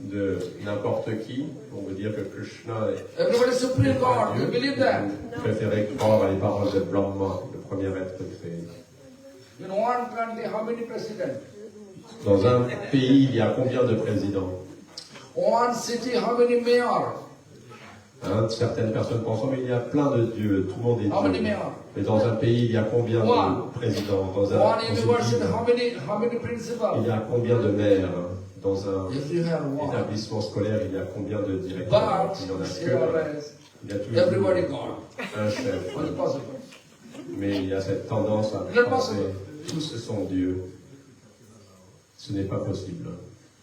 de n'importe qui, on veut dire que Krishna est Everybody is supreme God, you believe that? Vous préférez croire les paroles de Brahma, le premier être créé. In one country, how many presidents? Dans un pays, il y a combien de présidents? One city, how many mayors? Hein, certaines personnes pensent, mais il y a plein de dieux, tout le monde est How many Dieu. mayors? Mais dans un pays, il y a combien de présidents? Dans One une university, ville, how many il principals? y a combien de maires? Dans un If you have one, établissement scolaire, il y a combien de directeurs? but Il y en a say que always, il y a toujours everybody God. un chef. How is it possible? Mais il y a cette tendance à penser tous sont dieux. Ce n'est pas possible.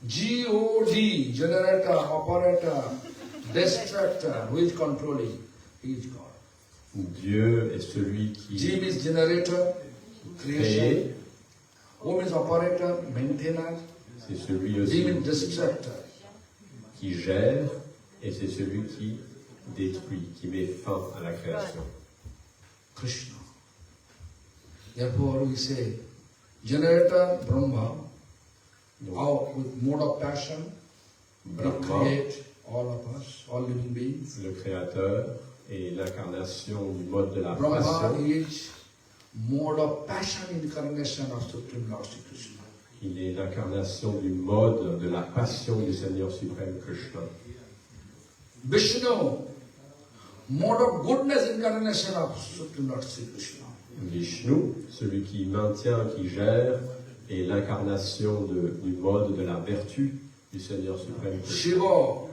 G-O-D, generator, operator, destructor, who is controlling? He is God. Dieu est celui G qui means generator, creation. crée, O means operator, maintainer. c'est celui D aussi means destructor. qui gère, et c'est celui qui détruit, qui met fin à la création. Krishna. Therefore we say, generator, Brahma, Donc, with mode of passion, he Brahma, create all of us, all living beings. le créateur, et l'incarnation du mode de la Brahma passion. is mode of passion incarnation of Supreme Lord Sri Krishna. Il est l'incarnation du mode de la passion du Seigneur suprême Krishna. Vishnu, mode of goodness incarnation of Supreme Lord Sri Krishna. Vishnu, celui qui maintient, qui gère, est l'incarnation du mode de la vertu du Seigneur suprême Krishna. Shiva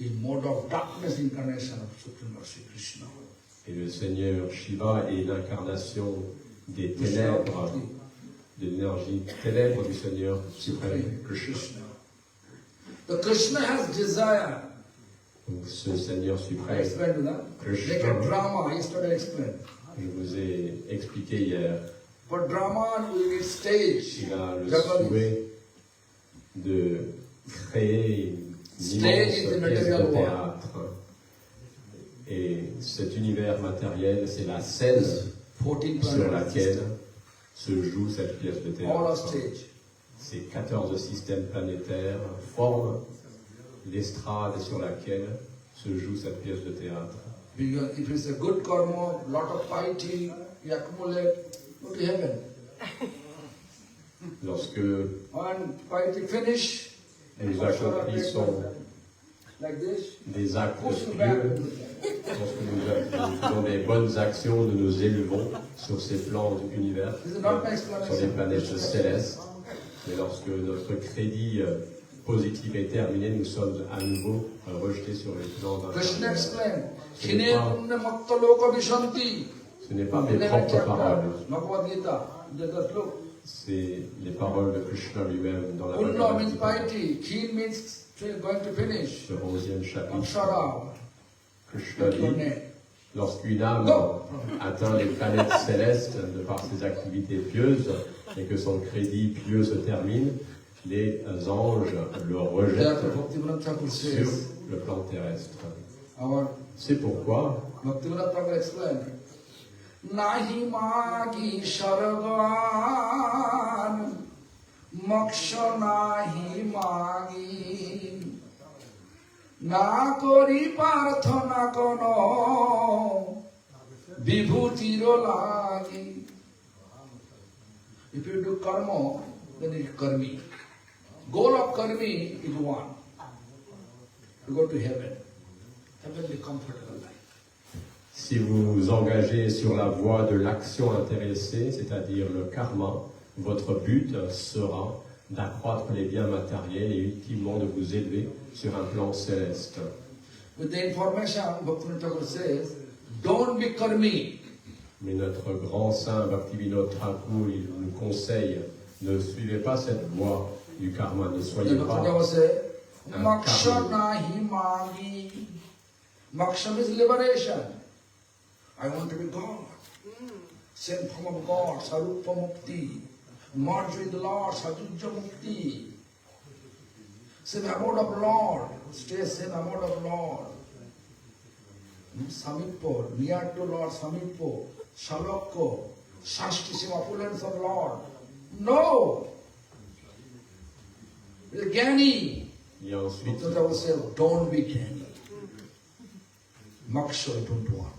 is mode of darkness incarnation of Supreme Lord Sri Krishna. Et le Seigneur Shiva est l'incarnation des ténèbres, de l'énergie ténèbre du Seigneur suprême Krishna. The Krishna has desire. Donc ce Seigneur I suprême, explained that. Krishna. Like a drama, yesterday I explained. je vous ai expliqué hier, For drama, we need stage. il a le Japanese. souhait de créer une Stage is the immense pièce material de world. théâtre. Et cet univers matériel, c'est la scène 14 sur planets. laquelle se joue cette pièce de All are théâtre. stage. Ces 14 systèmes planétaires forment l'estrade sur laquelle se joue cette pièce de théâtre. Because if it's a good karma, lot of piety, you accumulate, go to heaven. Lorsque And piety finish, nous accomplissons like this, des actes push you back. pieux, lorsque nous faisons des bonnes actions, nous nous élevons sur ces plans de l'univers, This is not my sur les explanation. planètes célestes. Mais lorsque notre crédit positif est terminé, nous sommes à nouveau rejetés sur les plans d'un Krishna univers. explained, Ce Khine n'est pas- punna matta loka vishanti. Ce n'est pas mes 11th propres chapter, paroles, Bhagavad Gita, just look. c'est les paroles de Krishna lui-même dans la Punna Bhagavad means Gita. piety, Khin means So you're going to finish. Ce 11e chapitre. Apsara. Krishna dit, Connect. lorsqu'une âme atteint les planètes célestes de par ses activités pieuses et que son crédit pieux se termine, les anges le rejettent Therefore, Bhaktivinoda Thakur sur says, le plan terrestre. our C'est pourquoi Bhaktivinoda Thakur explained, Nahi magi shargan, moksha nahi magi, na kori parthana kono, vibhutiro lagi. If you do karma, then it is karmi. Goal of karmi is one. To go to heaven. Heavenly comfortable life. si vous vous engagez sur la voie de l'action intéressée, c'est-à-dire le karma, votre but sera d'accroître les biens matériels et ultimement de vous élever sur un plan céleste. With the information, Bhaktivinoda Thakur says, don't be karmi. Mais notre grand saint Bhaktivinoda Thakur, il nous conseille, ne suivez pas cette voie du karma, ne soyez Then Bhaktivinoda pas Thakur says, un Moksha karmi. nahi magi. Moksha means liberation. I want to be God. Same form of God, Sarupa Mukti. Merge with the Lord, Sajuja Mukti. Same abode of Lord, stay same abode of Lord. Samippo, near to Lord, Samippo, Shalokko, Shashti opulence of Lord. No! The Gyani. Et ensuite, So I will say, don't be Gyani. Moksha, I don't want.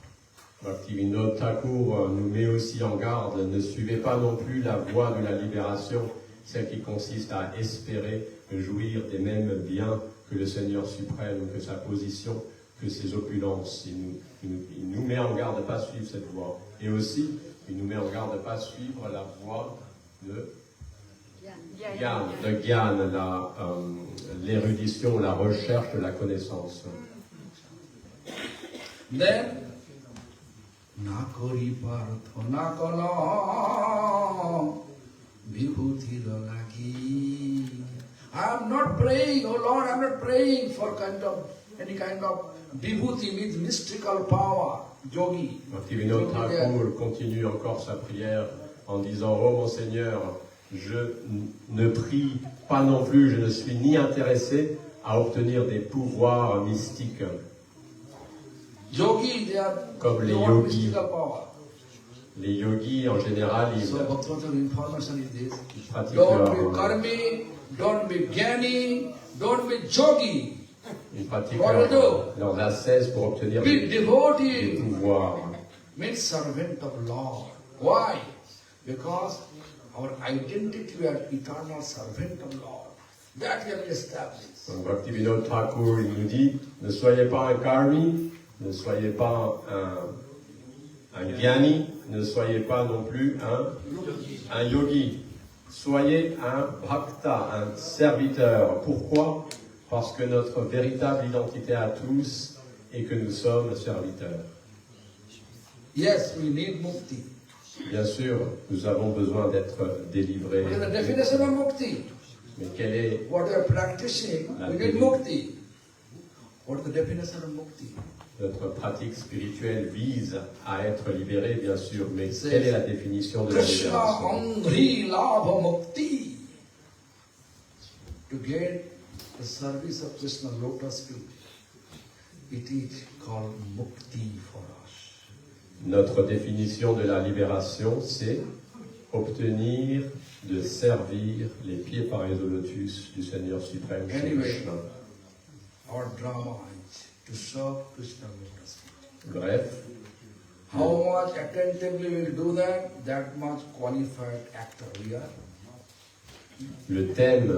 Bhaktivinoda Thakur nous met aussi en garde, ne suivez pas non plus la voie de la libération, celle qui consiste à espérer jouir des mêmes biens que le Seigneur suprême, que sa position, que ses opulences. Il nous met en garde de ne pas suivre cette voie. Et aussi, il nous met en garde de ne pas suivre la voie de Gyan, l'érudition, la recherche de la connaissance. Then, Nakori Partho Nakono Vibhuti Lagi. I am not praying, oh Lord, I am not praying for any kind of vibhuti, means mystical power, yogi. Bhaktivinoda Thakur continue encore sa prière en disant « Oh mon Seigneur, je ne prie pas non plus, je ne suis ni intéressé à obtenir des pouvoirs mystiques. » Yogi, they are Comme les want yogis. mystical power. Les yogis, en général, So Bhaktivinoda information is this. ils pratiquent Don't be karmi, don't be gyani, don't be yogi. leurs ascèses pour obtenir Be des devotee. pouvoirs. Means servant of Lord. Why? Because our identity, we are eternal servant of Lord. That we have established. Donc Bhaktivinoda Thakur, il nous dit, ne soyez pas un karmi, ne soyez pas un gyani, ne soyez pas non plus un yogi. Soyez un bhakta, un serviteur. Pourquoi? Parce que notre véritable identité à tous est que nous sommes serviteurs. Yes, we need mukti. Bien sûr, nous avons besoin d'être délivrés. What is the definition of mukti? Mais quelle est What we are practicing, we need mukti. What is the definition of mukti? notre pratique spirituelle vise à être libéré, bien sûr, mais quelle est la définition de la Krishna libération? Andhri Labha Mukti. To get the service of Krishna lotus feet, it is called mukti for us. Notre définition de la libération, c'est obtenir de servir les pieds pareils au lotus du Seigneur suprême chez Anyway. Krishna. Our drama is to serve Krishna lotus feet. Bref, How much attentively we will do that, that much qualified actor we are. le thème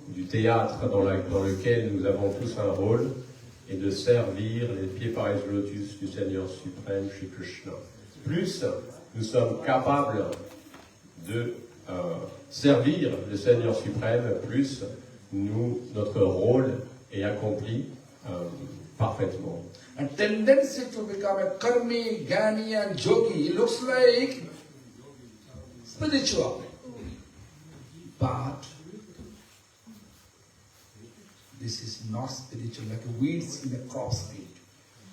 du théâtre dans lequel nous avons tous un rôle est de servir les pieds pareils au lotus du Seigneur suprême chez Krishna. Plus nous sommes capables de servir le Seigneur suprême, plus notre rôle est accompli parfaitement. A tendency to become a karmi, gyani and yogi looks like spiritual. But this is not spiritual, like weeds in a crop field.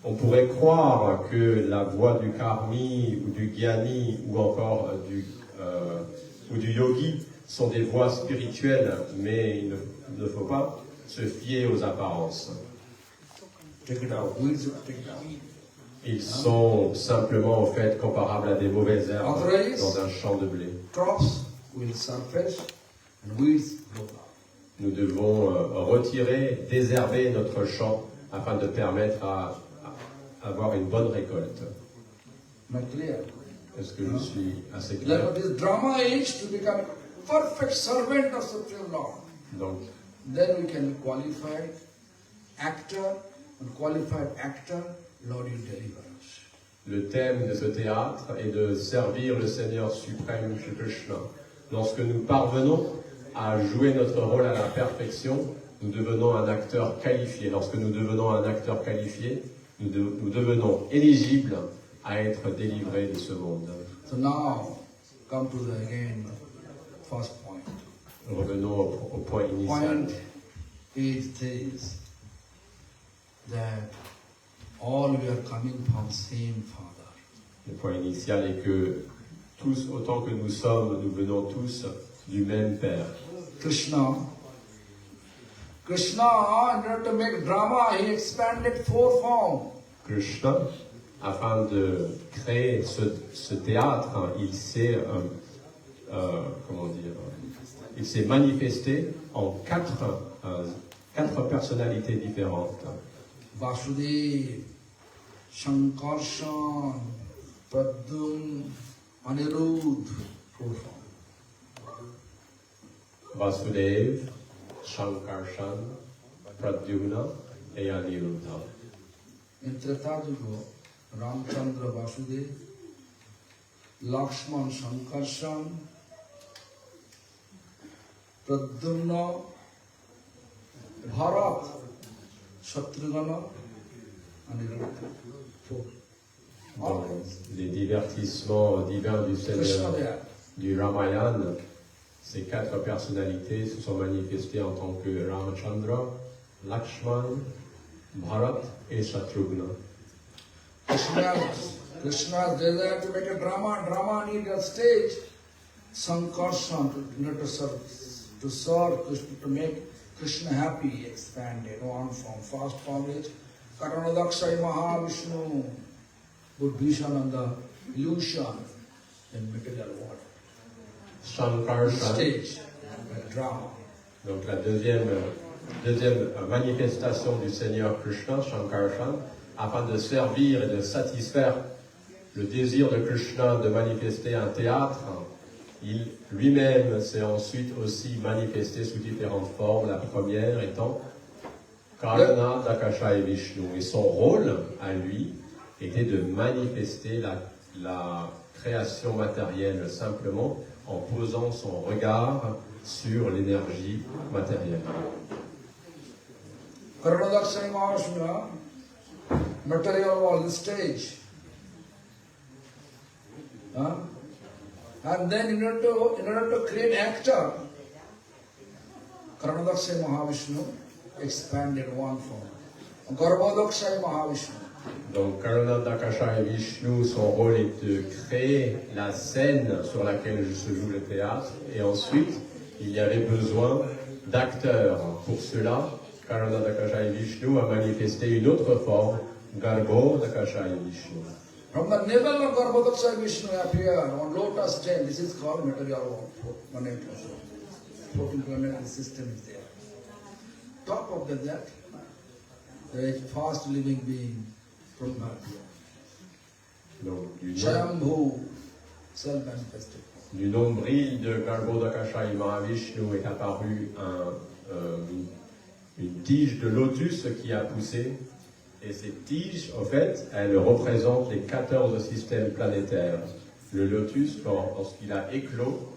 On pourrait croire que la voie du karmi ou du gyani ou encore du yogi sont des voies spirituelles, mais il ne faut pas se fier aux apparences. Take it out. Weeds, take it out. Ils sont simplement en fait comparables à des mauvaises herbes Otherwise, dans un champ de blé. crops will surface and weeds grow up. Nous devons retirer, désherber notre champ afin de permettre à avoir une bonne récolte. Not clear? Est-ce que je suis assez Like clair? this drama is to become a perfect servant of Supreme Lord. Donc, Then we can qualify actor, and qualified actor, Lord, you deliver us. le thème de ce théâtre est de servir le Seigneur suprême Shri Krishna. Lorsque nous parvenons à jouer notre rôle à la perfection, nous devenons un acteur qualifié. Lorsque nous devenons un acteur qualifié, nous devenons éligibles à être délivrés de ce monde. So now, come to the again first point. Revenons au point initial. Point is this, that all we are coming from same Father. Le point initial est que tous, autant que nous sommes, nous venons tous du même Père. Krishna, in order to make drama, he expanded 4 forms. Krishna, afin de créer ce théâtre, il s'est il s'est manifesté en quatre personnalités différentes. Vasudev, Shankarshan, Pradyumna, Anirudh, 4 forms. Vasudev, Shankarshan, Pradyumna et Aniruddha. In Treta Yuga, Ramchandra Vasudev, Lakshman Shankarshan, Pradyumna, Bharat, Shatrugana, Aniruddha. 4. Dans les divertissements divins du Krishna Seigneur there. du Ramayana, ces 4 personnalités se sont manifestées en tant que Ramachandra, Lakshman, Bharat et Shatrugna. Krishna's desire to make a drama. Drama need a stage. Sankarshan to serve Krishna, to make Krishna happy, expanded on from first form is Karanadakshay Mahavishnu, Buddhishan and the illusion in material world. Shankarshan, Stage, a drama. donc la deuxième manifestation du Seigneur Krishna, Shankarshan, afin de servir et de satisfaire le désir de Krishna de manifester un théâtre, il lui-même s'est ensuite aussi manifesté sous différentes formes, la première étant Karna, Dakasha et Vishnu. Et son rôle, à lui, était de manifester la création matérielle simplement en posant son regard sur l'énergie matérielle. Karanadakshay Mahavishnu, material world stage. And then in order to create actor, Karanadakshay Mahavishnu expanded one form. Garbhodakshay Mahavishnu. Donc, Karna, Dakasha et Vishnu, son rôle est de créer la scène sur laquelle se joue le théâtre, et ensuite, il y avait besoin d'acteurs. Pour cela, Karna, Dakasha et Vishnu a manifesté une autre forme, Garbho, Dakasha et Vishnu. From the navel of Garbhodakshay Vishnu appear on lotus stem. This is called material world. 14 planet system is there. Top of that, there is fast living being from Bharatiya. Donc, Shambhu, self-manifested. du nombril de Garbho, Dakasha et Mahavishnu est apparue une tige de lotus qui a poussé. Et cette tige, en fait, elle représente les 14 systèmes planétaires. Le lotus, lorsqu'il a éclos,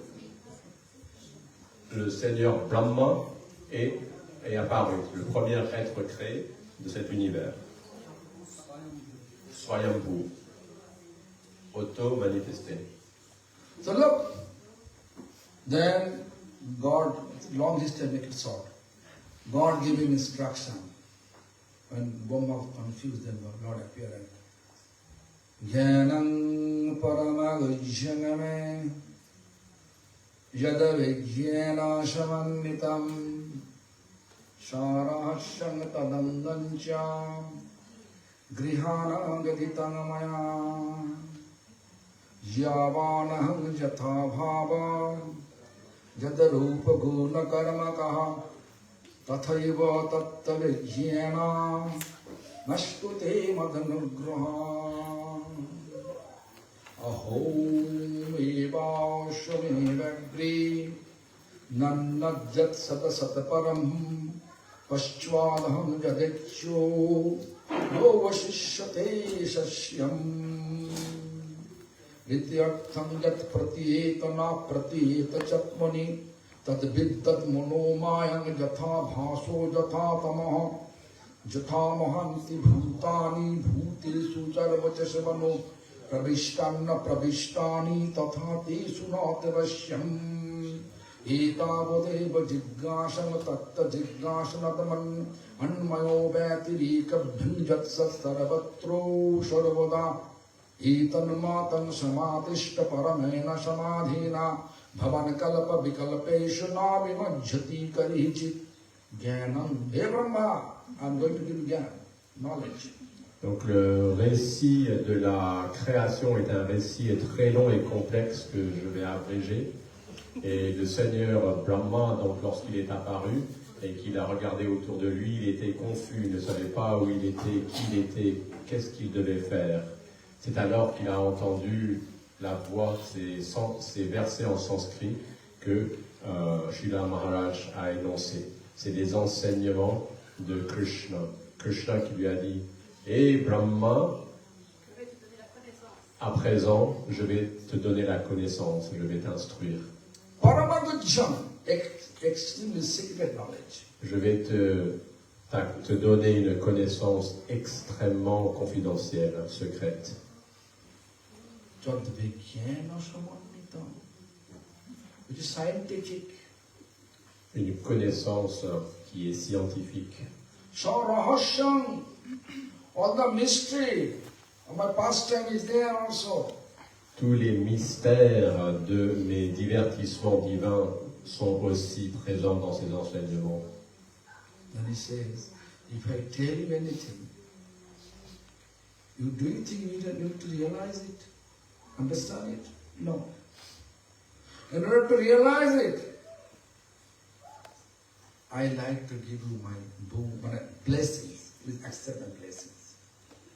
le Seigneur Brahma est apparu, le premier être créé de cet univers. Swayambhu, auto-manifesté. So look, then God, long history, make it short. God gave him instruction. When Brahma was confused, then the Lord appeared. Jnanam paramagujyaname yadavijyena samanitam sarahasang tadandancha grihana gaditanamaya yavanaham jatha bhava jadarupa guna karmakaha tathaiva tattavijyena nashkute madanugraha ahom eva shvamevagri nannajat satasataparam paschvadham jadechyo no vasishyate sasyam vidyartham yat pratyetana pratyetachatmani tad viddat monomayang jatha bhaso jatha tamah jatha mahanti bhutani bhutesu charvachasvano pravishtanna pravishtani tatha tesu natavasyam etavadeva jiggasam tatta jiggasanataman anmayo vyatirikabhinjat sarvatro sarvada etanmatan samadishta paramena samadhina bhavan kalpa vikalpeshu navimajjati karichit jnanam. Hey Brahma, I am going to give you jnana, knowledge. Donc le récit de la création est un récit très long et complexe que je vais abréger. Et le Seigneur Brahma, donc lorsqu'il est apparu et qu'il a regardé autour de lui, il était confus, il ne savait pas où il était, qui il était, qu'est-ce qu'il devait faire. C'est alors qu'il a entendu la voix, ces versets en sanskrit que Srila Maharaj a énoncés. C'est des enseignements de Krishna. Krishna qui lui a dit « Hé Brahma, à présent, je vais te donner la connaissance, je vais t'instruire. Extremely secret knowledge. Je vais te donner une connaissance extrêmement confidentielle, secrète. Which is scientific. Une connaissance qui est scientifique. Sarahasham, all the mystery of my pastime is there also. Tous les mystères de mes divertissements divins sont aussi présents dans ces enseignements. Then he says, if I tell you anything, do you think you need to realize it? Understand it? No. In order to realize it, I like to give you my blessings. Please accept my blessings.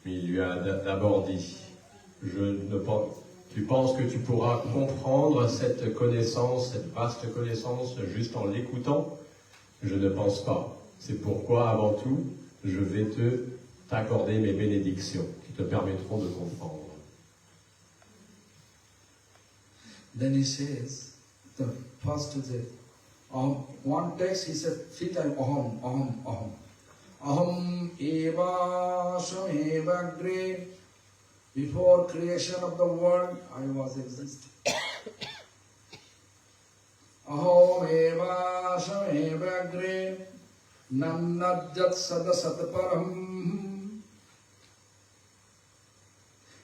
Mais il lui a d'abord dit, tu penses que tu pourras comprendre cette connaissance, cette vaste connaissance, juste en l'écoutant? Je ne pense pas. C'est pourquoi, avant tout, je vais t'accorder mes bénédictions qui te permettront de comprendre. Then he says, the first is it. One text he said 3 times aham, aham, aham. Aham eva sameva agre. Before creation of the world, I was existing. Aham eva sameva agre. Nannajat sadasat param.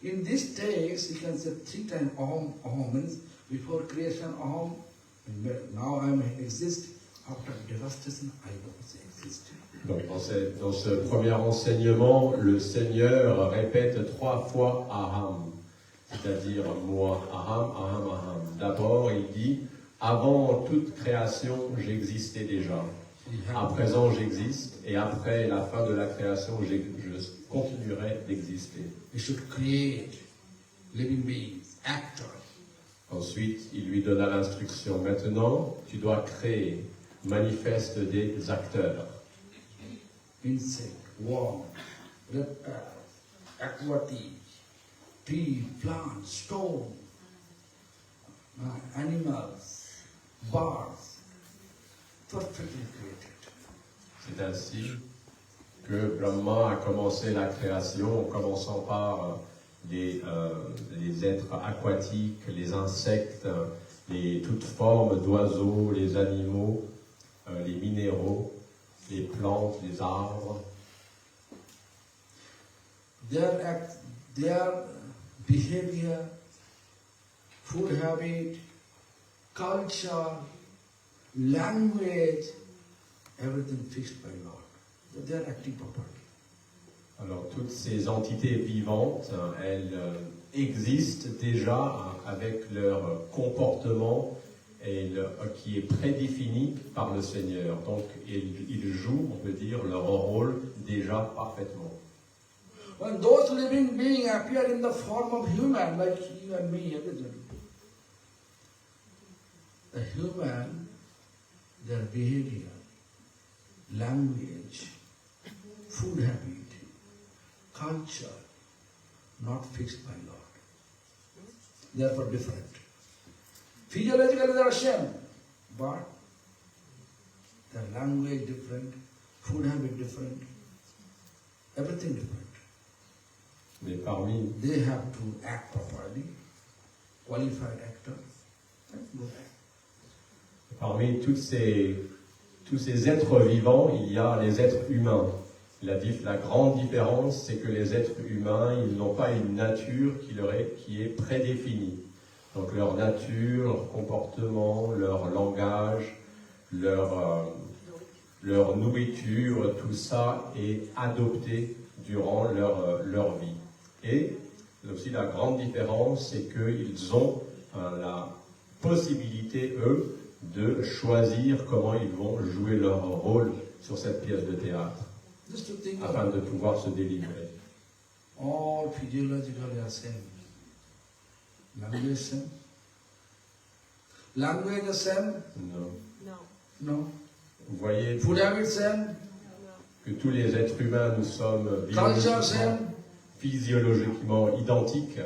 In this text, you can say 3 times aham, aham means before creation aham. Now I am exist. After devastation, I was existing. Donc dans ce premier enseignement, le Seigneur répète 3 fois Aham, c'est-à-dire moi, Aham, Aham, Aham. D'abord, il dit, avant toute création, j'existais déjà. À présent, j'existe, et après la fin de la création, je continuerai d'exister. You should create living beings, actors. Ensuite, il lui donna l'instruction. Maintenant, tu dois créer, manifeste des acteurs. Insect, worm, reptile, aquatic, tree, plant, stone, animals, birds, perfectly created. C'est ainsi que Brahma a commencé la création en commençant par les êtres aquatiques, les insectes, toutes formes d'oiseaux, les animaux, les minéraux, les plantes, les arbres, their behavior, food habit, culture, language, everything fixed by Lord. They are acting properly. Alors toutes ces entités vivantes, elles existent déjà avec leur comportement qui est prédéfini par le Seigneur. Donc ils jouent, on peut dire, leur rôle déjà parfaitement. When those living beings appear in the form of human, like you and me, everything, the human, their behavior, language, food habit, culture, not fixed by Lord. Therefore different. Physiologically they are same, but their language different, food habit different, everything different. Mais parmi, They have to act properly, qualified actor. parmi tous ces êtres vivants, il y a les êtres humains. La grande différence, c'est que les êtres humains, ils n'ont pas une nature qui est prédéfinie. Donc leur nature, leur comportement, leur langage, leur nourriture, tout ça est adopté durant leur vie. Et aussi la grande différence, c'est qu'ils ont la possibilité, eux, de choisir comment ils vont jouer leur rôle sur cette pièce de théâtre, Just to think afin of de pouvoir se délivrer. all physiologically are same. Language same. Language the same? Non. No. Vous voyez Food habit same? que tous les êtres humains, nous sommes Culture same? physiologiquement identiques,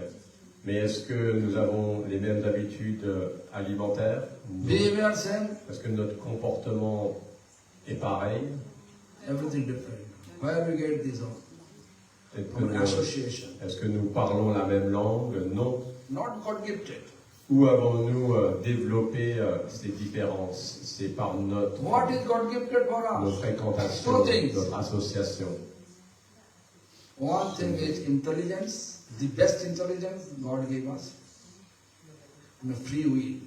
mais est-ce que nous avons les mêmes habitudes alimentaires? Non. Behavior same? Est-ce que notre comportement est pareil? Everything different. Where we get this all? Est-ce que From nous- association. est-ce que nous parlons la même langue? Non. Not God gifted. Où avons-nous développé ces différences? C'est par notre What is God gifted for nos us? fréquentations, Two things. notre association. One thing is intelligence, the best intelligence God gave us, and a free will.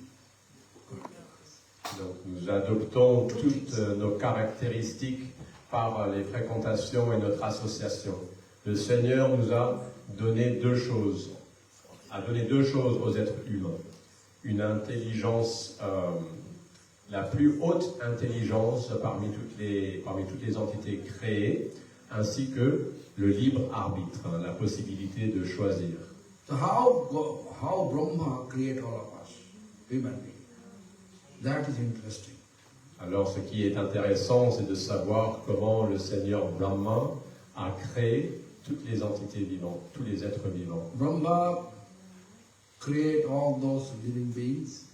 Donc, nous adoptons toutes nos caractéristiques par les fréquentations et notre association. Le Seigneur nous a donné deux choses aux êtres humains. Une intelligence, la plus haute intelligence parmi toutes les entités créées, ainsi que le libre arbitre, la possibilité de choisir. So how Brahma create all of us, human beings? That is interesting. Alors, ce qui est intéressant, c'est de savoir comment le Seigneur Brahma a créé toutes les entités vivantes, tous les êtres vivants. Brahma create all those living beings,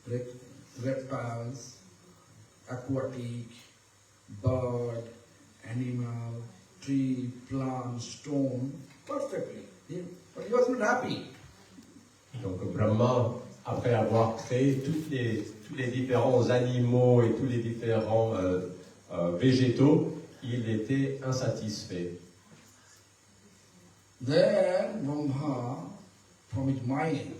reptiles, aquatic, bird, animal, tree, plant, stone, perfectly. But he was not happy. Donc Brahma, après avoir créé tous les différents animaux et tous les différents végétaux, il était insatisfait. Then Brahma, from his mind,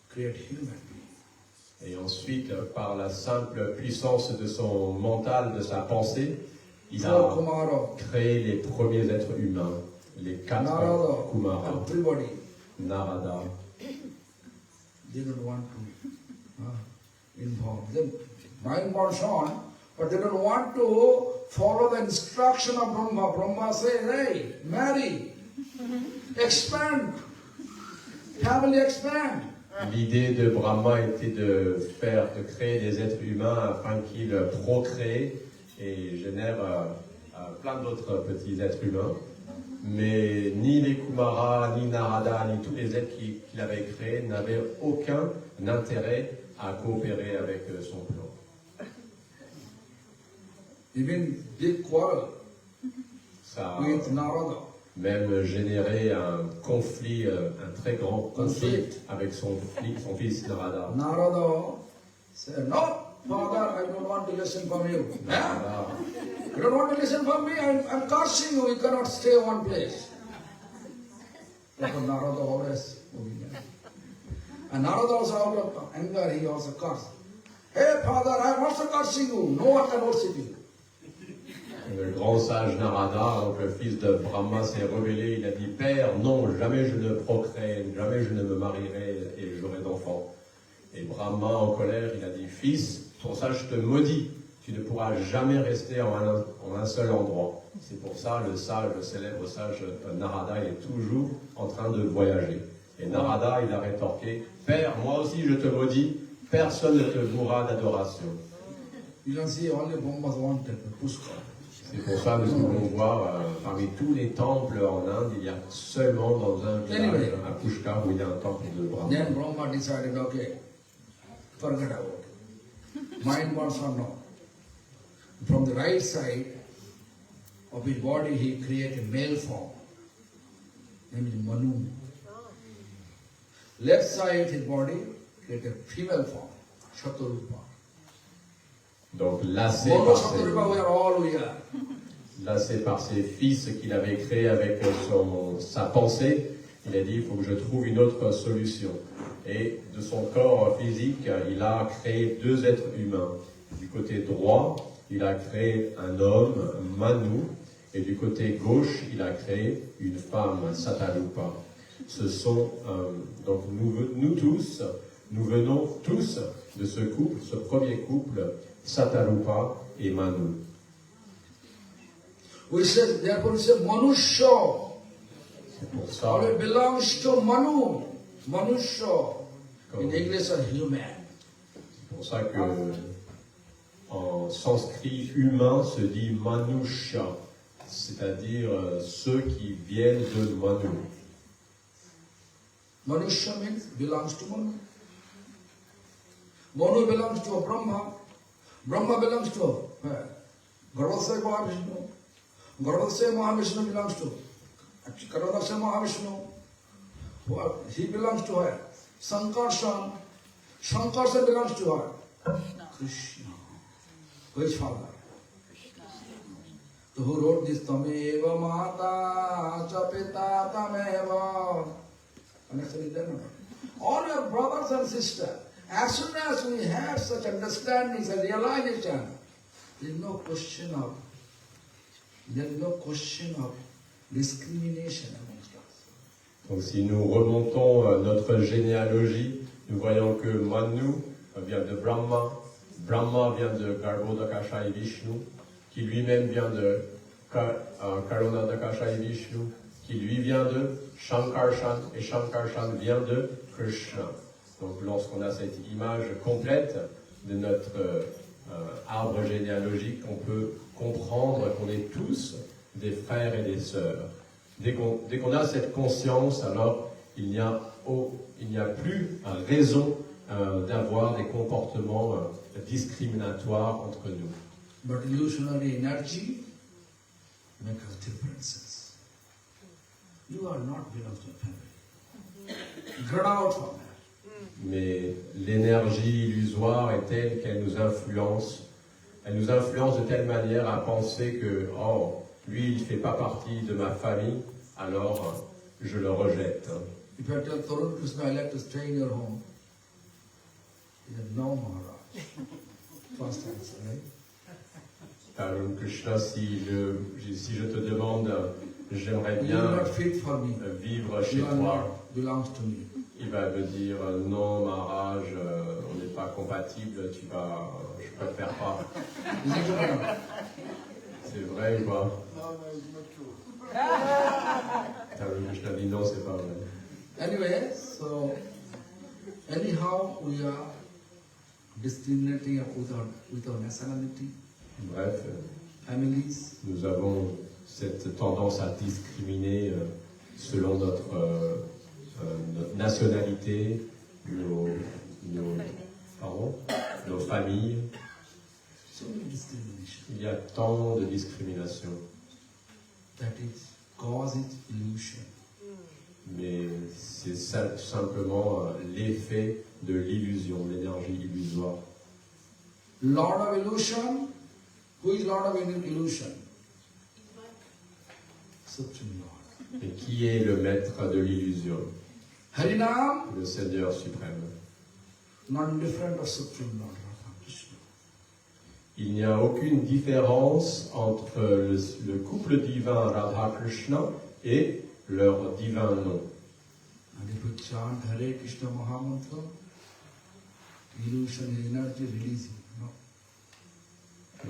create human beings. Et ensuite, par la simple puissance de son mental, de sa pensée, il Four a Kumara, créé les premiers êtres humains, les 4 Narada, Kumara, everybody. Narada. They don't want to involve them. Mind was on, but they don't want to follow the instruction of Brahma. Brahma says, hey, marry, expand, family expand. L'idée de Brahma était de créer des êtres humains afin qu'ils procréent et génèrent plein d'autres petits êtres humains. Mais ni les Kumara, ni Narada, ni tous les êtres qu'il avait créés n'avaient aucun intérêt à coopérer avec son plan. Even big quarrel Ça with Narada. a même généré un conflit, un très grand conflit avec son fils Narada. Narada said, no, Father, I don't want to listen from you. Huh? You don't want to listen from me, I'm cursing you, you cannot stay one place. Therefore Narada always moving there. And Narada also out of anger, he also cursed. Hey Father, I am also cursing you, no one can worship you. Le grand sage Narada, donc le fils de Brahma, s'est rebellé. Il a dit, Père, non, jamais je ne procréerai, jamais je ne me marierai et j'aurai d'enfants. Et Brahma, en colère, il a dit, Fils, pour ça je te maudis, tu ne pourras jamais rester en un seul endroit. C'est pour ça le célèbre sage Narada, il est toujours en train de voyager. Et Narada, il a rétorqué, Père, moi aussi je te maudis, personne ne te vouera d'adoration. You can see only Brahma's one temple, Pushkar. C'est pour ça que nous pouvons voir, parmi tous les temples en Inde, il y a seulement dans un village, à Pushkar, où il y a un temple de Brahma. Then Brahma decided, okay, forget about it. Mind wants or not. From the right side of his body, he created a male form, named Manu. Left side of his body created a female form, Shatarupa. Donc lassé par ses fils qu'il avait créés avec sa pensée, il a dit, il faut que je trouve une autre solution. Et de son corps physique, il a créé deux êtres humains. Du côté droit, il a créé un homme, Manu, et du côté gauche, il a créé une femme, Satarupa. Ce sont, donc nous tous, nous venons tous de ce couple, ce premier couple, Satarupa et Manu. Therefore we say Manusha. C'est pour ça. It belongs to Manu. Manusha. In English, a human. C'est pour ça que en sanskrit, humain se dit Manusha, c'est-à-dire ceux qui viennent de Manu. Manusha means belongs to Manu. Manu belongs to Brahma. Brahma belongs to Garbhodakaya Mahavishnu. Garbhodakaya Mahavishnu belongs to Garbhodakaya Mahavishnu. He belongs to her. Sankarshan. Sankarshan belongs to her. Krishna. Who is father? So who wrote this? Tameva Mata Chapita Tameva. Understand that? All your brothers and sisters, as soon as we have such understanding, such realization, there is no question of discrimination amongst us. Donc si nous remontons notre généalogie, nous voyons que Manu vient de Brahma, Brahma vient de Garbhodakaya Vishnu, qui lui-même vient de Karunadakaya Vishnu, qui lui vient de Shankarshan, et Shankarshan vient de Krishna. Donc lorsqu'on a cette image complète de notre arbre généalogique, on peut comprendre qu'on est tous des frères et des sœurs. Dès qu'on a cette conscience, alors il n'y a plus raison d'avoir des comportements discriminatoires entre nous. But illusionary energy makes us differences. You are not belong to a family. Get out from that. Mais l'énergie illusoire est telle qu'elle nous influence. Elle nous influence de telle manière à penser que, oh, lui, il ne fait pas partie de ma famille, alors je le rejette. If I tell Tarun Krishna, I like to stay in your home, he said, no, Maharaj. First answer, right? Tarun Krishna, si je te demande, j'aimerais You are bien not fit for me. vivre chez You are toi, not belongs to me. il va me dire, non, Maharaj, on n'est pas compatible, je préfère pas. Is it okay? C'est vrai ou pas? Tarun Krishna dit non, c'est pas vrai. Anyway, so anyhow we are discriminating with our nationality, Bref, families. nous avons cette tendance à discriminer selon notre nationalité, nos familles. So many discrimination. Il y a tant de discrimination, That is cause is illusion. mais c'est simplement l'effet de l'illusion, l'énergie illusoire. Lord of illusion. Who is Lord of illusion? Supreme Lord. Et qui est le maître de l'illusion? Harinam, Le Seigneur suprême. not different of Supreme Lord Radha Krishna. Il n'y a aucune différence entre le couple divin Radha-Krishna et leur divin nom. And if you chant Hare Krishna Mahamantra, illusion is energy releasing. No?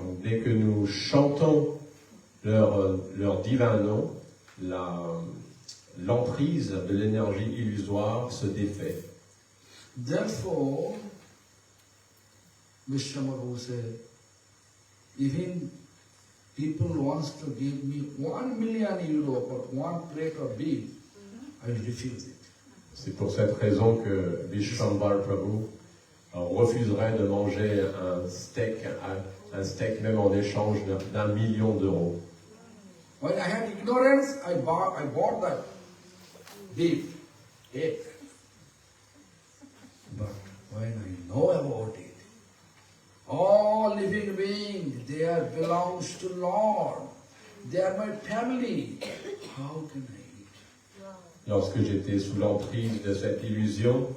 Donc, dès que nous chantons leur divin nom, l'emprise de l'énergie illusoire se défait. Therefore, Vishwamabhu said, even people wants to give me 1 million euro for one plate of beef, I will refuse it. C'est pour cette raison que Vishwambar Prabhu refuserait de manger un steak même en échange d'1 million d'euros. When I had ignorance, I bought that beef, egg. But when I know about it, all living beings, they belongs to Lord. They are my family. How can I eat? Lorsque j'étais sous l'emprise de cette illusion,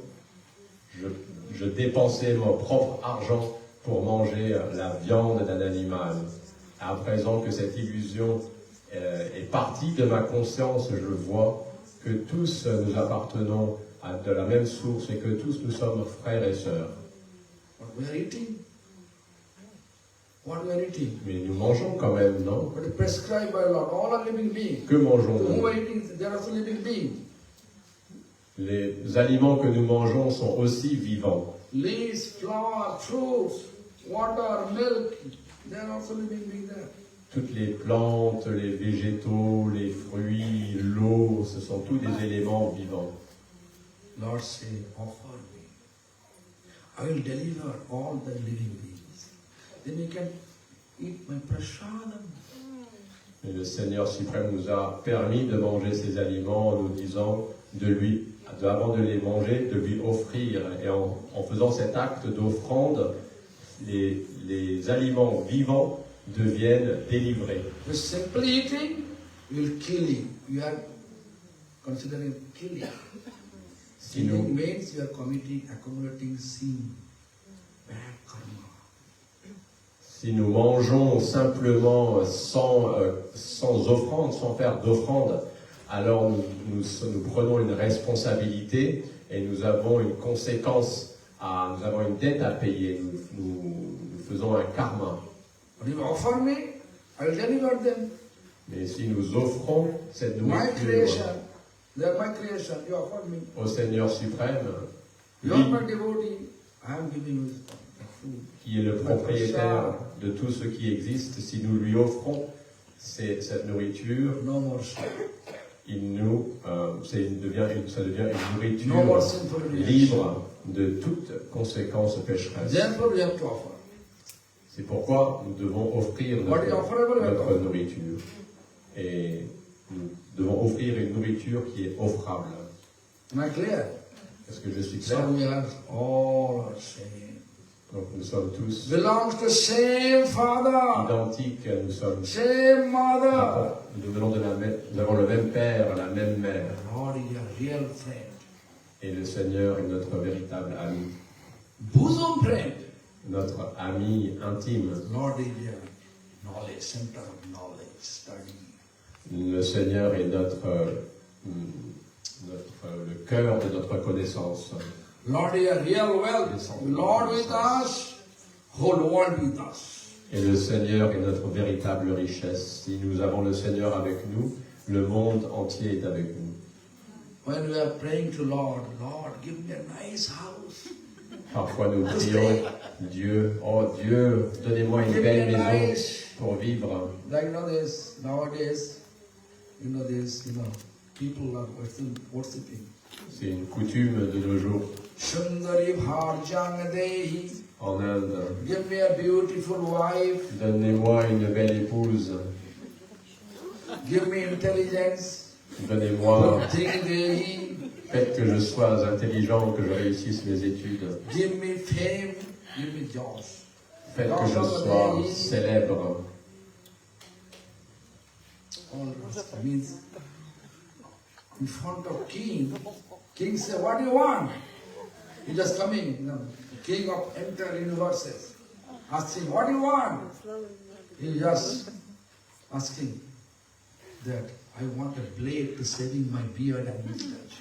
je dépensais mon propre argent pour manger la viande d'un animal. À présent que cette illusion est partie de ma conscience, je vois que tous nous appartenons de la même source et que tous nous sommes frères et sœurs. What we are eating? What we are eating? Mais nous mangeons quand même, non? But prescribed by Lord, all are living beings. Que Who mangeons-nous? are eating? They are also living beings. Les aliments que nous mangeons sont aussi vivants. Leaves, flowers, fruits, water, milk, they are also living beings there. Toutes les plantes, les végétaux, les fruits, l'eau, ce sont tous des éléments vivants. Lord say, offer me. I will deliver all the living beings. Then you can eat my prasadam. Et le Seigneur suprême nous a permis de manger ces aliments en nous disant avant de les manger, de lui offrir. Et en faisant cet acte d'offrande, les aliments vivants deviennent délivrés. The simple eating will kill you. You are considering killing. Si nous, Killing means you are accumulating sin, bad karma. si nous mangeons simplement sans offrande, sans faire d'offrande, alors nous prenons une responsabilité et nous avons une conséquence, nous avons une dette à payer, nous faisons un karma. But if you offer me, I will deliver them. Mais si nous offrons cette My nourriture creation, they are my creation, you offer me. au Seigneur suprême, You lui are my devotee, I am giving you the food. qui est le propriétaire de tout ce qui existe, si nous lui offrons cette nourriture, No more sin. ça devient une nourriture No more sinful reaction. libre de toute conséquence pécheresse. Therefore we have to offer. C'est pourquoi nous devons offrir What is offerable, notre nourriture. Et nous devons offrir une nourriture qui est offrable. Am I clear? Est-ce que je suis clair? So we are all are same. Donc nous sommes tous Belongs to same father, identiques, nous sommes same mother. nous avons le même père, la même mère. Lord is your real friend. Et le Seigneur est notre véritable ami, Bosom friend. notre ami intime. Lord is your knowledge, center of knowledge, study. Le Seigneur est le cœur de notre connaissance. Lord is your real wealth. Lord with us, whole world with us. Et le Seigneur est notre véritable richesse. Si nous avons le Seigneur avec nous, le monde entier est avec nous. When we are praying to Lord, Lord, give me a nice house. Parfois nous prions, Dieu, oh Dieu, donnez-moi une Give me belle a maison nice. pour vivre. Like nowadays, people are worshipping. C'est une coutume de nos jours. Sundari Bharjang Dehi. En Inde, Give me a beautiful wife. donnez-moi une belle épouse, Give me intelligence. donnez-moi, Buddhi Dehi. faites que je sois intelligent, que je réussisse mes études. Give me fame. Give me jobs. Faites que je sois célèbre. All rasta means in front of king. King say, what do you want? He just coming, king of entire universes, asking, what do you want? He just asking that I want a blade to saving my beard and mustache.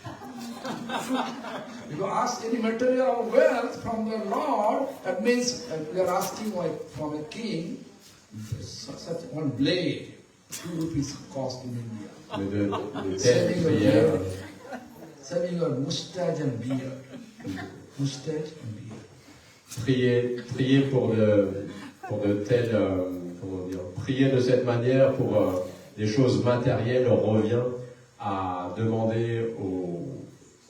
If you ask any material wealth from the Lord, that means we are asking from a king, such one blade, 2 rupees cost in India. De telles prières. Saving your mustache and beard. Mustache and beard. Priez pour de telles, prier de cette manière pour des choses matérielles. On revient à demander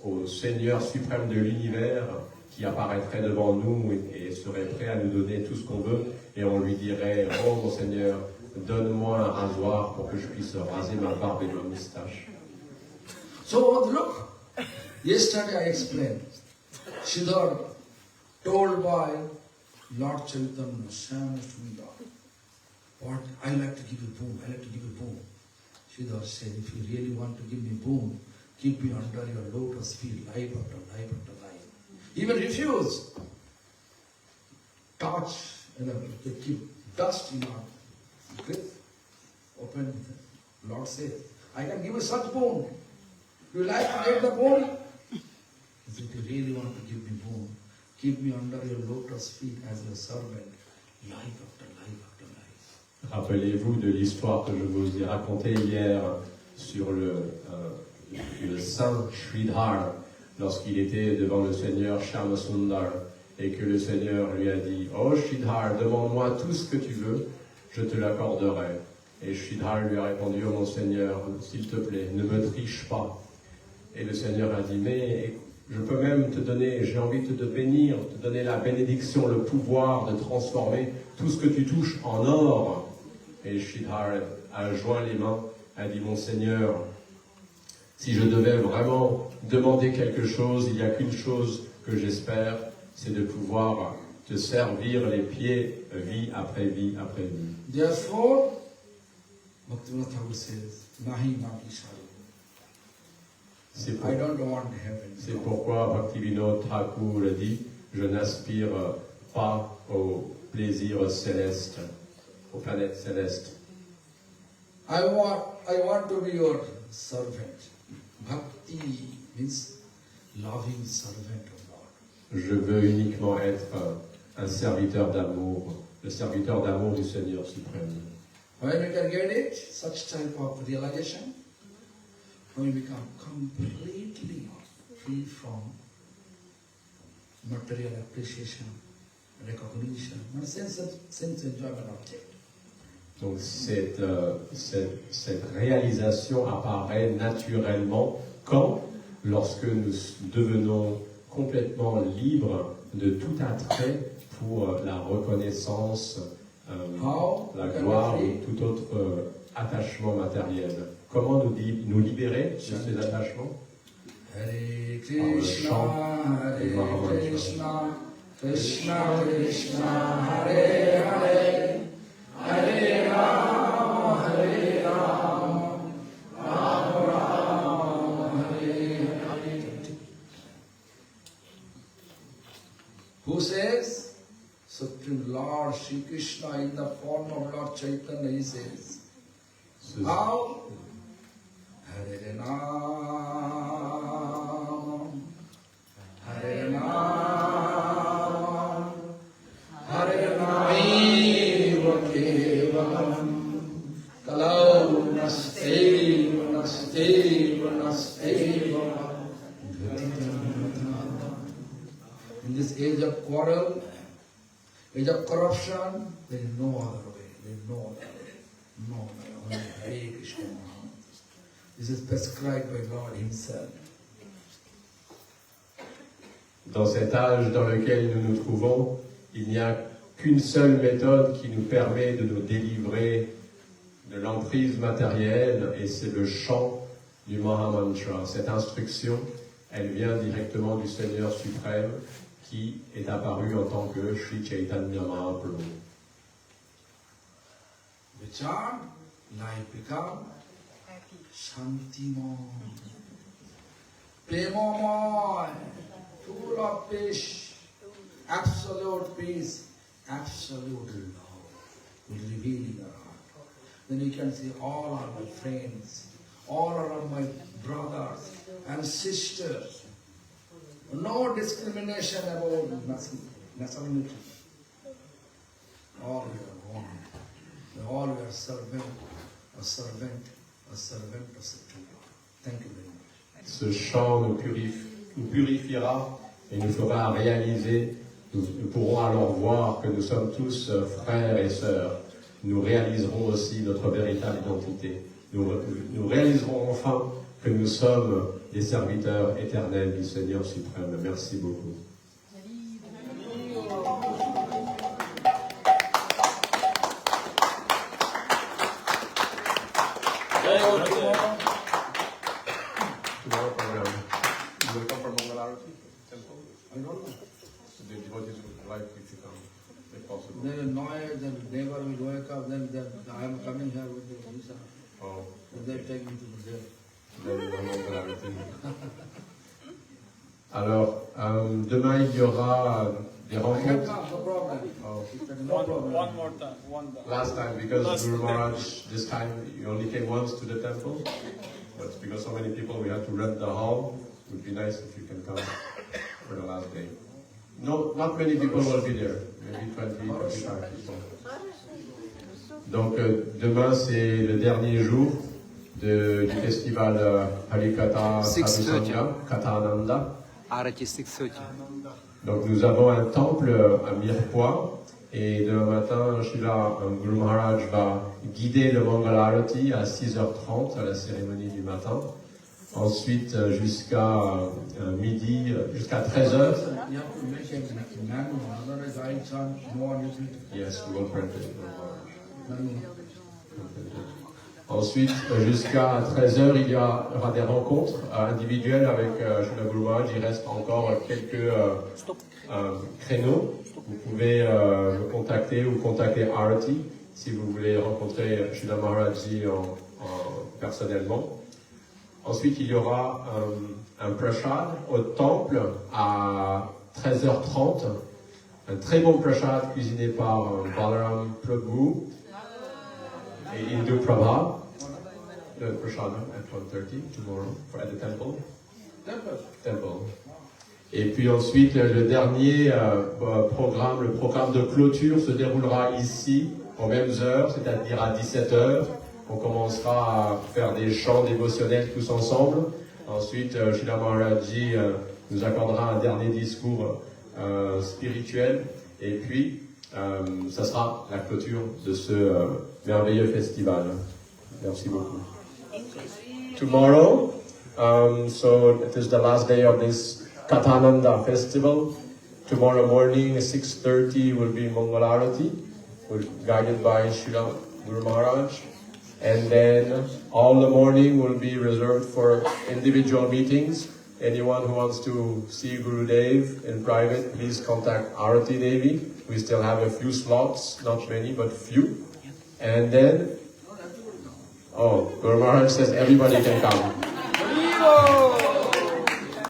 au Seigneur suprême de l'univers qui apparaîtrait devant nous et serait prêt à nous donner tout ce qu'on veut, et on lui dirait, oh mon Seigneur, donne-moi un rasoir pour que je puisse raser ma barbe et ma moustache. So look, yesterday I explained, Sridhar told by Lord Chaitanya, Shama Sundar, what I like to give you boon, I like to give you boon. Sridhar said, if you really want to give me boon, keep me under your lotus feet, life after life after life. He will refuse. Touch, they keep dust in our grip. Open, Lord says, I can give you such boon. You like to get the boon? He said, if you really want to give me boon, keep me under your lotus feet as your servant, life after life after life. Rappelez-vous de l'histoire que je vous ai racontée hier sur le saint Sridhar, lorsqu'il était devant le Seigneur Shama Sundar, et que le Seigneur lui a dit, oh Sridhar, demande-moi tout ce que tu veux, je te l'accorderai. Et Sridhar lui a répondu, oh mon Seigneur, s'il te plaît, ne me triche pas. Et le Seigneur a dit, mais je peux même te donner, j'ai envie de te bénir, te donner la bénédiction, le pouvoir de transformer tout ce que tu touches en or. Et Sridhar a joint les mains, a dit, mon Seigneur, si je devais vraiment demander quelque chose, il n'y a qu'une chose que j'espère, c'est de pouvoir te servir les pieds, vie après vie après vie. Therefore, Bhaktivinoda Thakur says, Nahi Mati Sharu. I don't want heaven. C'est pourquoi Bhaktivinoda Thakur dit, je n'aspire pas au plaisir céleste, aux planètes célestes. I want to be your servant. Bhakti means loving servant of God. Je veux uniquement être un serviteur d'amour, le serviteur d'amour du Seigneur suprême. When we can get it, such type of realization, when we become completely free from material appreciation, recognition, and sense enjoyment object. Donc cette réalisation apparaît naturellement quand, lorsque nous devenons complètement libres de tout attrait pour la reconnaissance, la gloire ou tout autre attachement matériel. Comment nous libérer de ces attachements? Hare Krishna, Hare Krishna, Krishna Krishna, Hare Hare, Hare Rama, Hare Rama, Rama Rama, Hare Hare. Who says? Supreme Lord Sri Krishna in the form of Lord Chaitanya, he says, how? Hare Nama, Hare Nama, Hare Nama, Kevalam, Kalau Naste, Naste, Naste. In this age of quarrel, age of corruption, there is no other way. There is no other way. No other way. Only Hare Krishna. This is prescribed by God Himself. Dans cet âge dans lequel nous nous trouvons, il n'y a qu'une seule méthode qui nous permet de nous délivrer de l'emprise matérielle, et c'est le chant du Mahamantra. Cette instruction, elle vient directement du Seigneur suprême, qui est apparu en tant que Sri Chaitanya Mahaprabhu. The child, life become Shantimon, Premomoy, full of peace, absolute peace, absolute love, will reveal in our heart. Then you can see all are my friends, all are my brothers and sisters. No discrimination about nationality. All you are one. All you are servant, a servant, a servant of Supreme Lord. Thank you very much. Ce chant nous purifiera et nous fera réaliser, nous pourrons alors voir que nous sommes tous frères et sœurs. Nous réaliserons aussi notre véritable identité. Nous réaliserons enfin que nous sommes des serviteurs éternels du Seigneur suprême. Merci beaucoup. Tomorrow program. You will come for Mangalarati temple? I don't know. The devotees would like you to come, if possible. Then a noise, then neighbor will wake up, then I am coming here with the visa. Oh, Then they take me to the jail. Alors, demain il y aura des I can rencontres. come, no problem. Oh. No problem. One more time. Last time, because Guru Maharaj, this time you only came once to the temple, but because so many people, we had to rent the hall. It would be nice if you can come for the last day. No, not many people will be there, maybe 20, 25 people. Donc demain c'est le dernier jour du festival Harikatha Sadhusanga, Kathananda. Arati 6:30. Donc nous avons un temple à Mirepoix et demain matin, Srila Guru Maharaj va guider le Mangalarati à 6h30 à la cérémonie du matin. Ensuite jusqu'à midi, jusqu'à 13h. You have to make a manual, otherwise I chant no one is it. Yes, we will print it. Manual. Ensuite, jusqu'à 13h, il y aura des rencontres individuelles avec Srila Guru Maharaj. Il reste encore quelques créneaux. Vous pouvez me contacter ou contacter Arati si vous voulez rencontrer Srila Maharajji personnellement. Ensuite, il y aura un prasad au temple à 13h30. Un très bon prasad cuisiné par Balaram Prabhu et Indu Prabha. The prashadam at 1:30 tomorrow at the temple. Temple. Et puis ensuite, le dernier programme, le programme de clôture se déroulera ici aux mêmes heures, c'est-à-dire à 17h. On commencera à faire des chants dévotionnels tous ensemble. Ensuite, Srila Maharajji nous accordera un dernier discours spirituel. Et puis, ça sera la clôture de ce merveilleux festival. Merci beaucoup. Tomorrow, so it is the last day of this Kathananda festival. Tomorrow morning, 6:30 will be Mangalarati, guided by Srila Guru Maharaj. And then all the morning will be reserved for individual meetings. Anyone who wants to see Gurudev in private, please contact Arati Devi. We still have a few slots, not many, but few. And then, Guru Maharaj says everybody can come.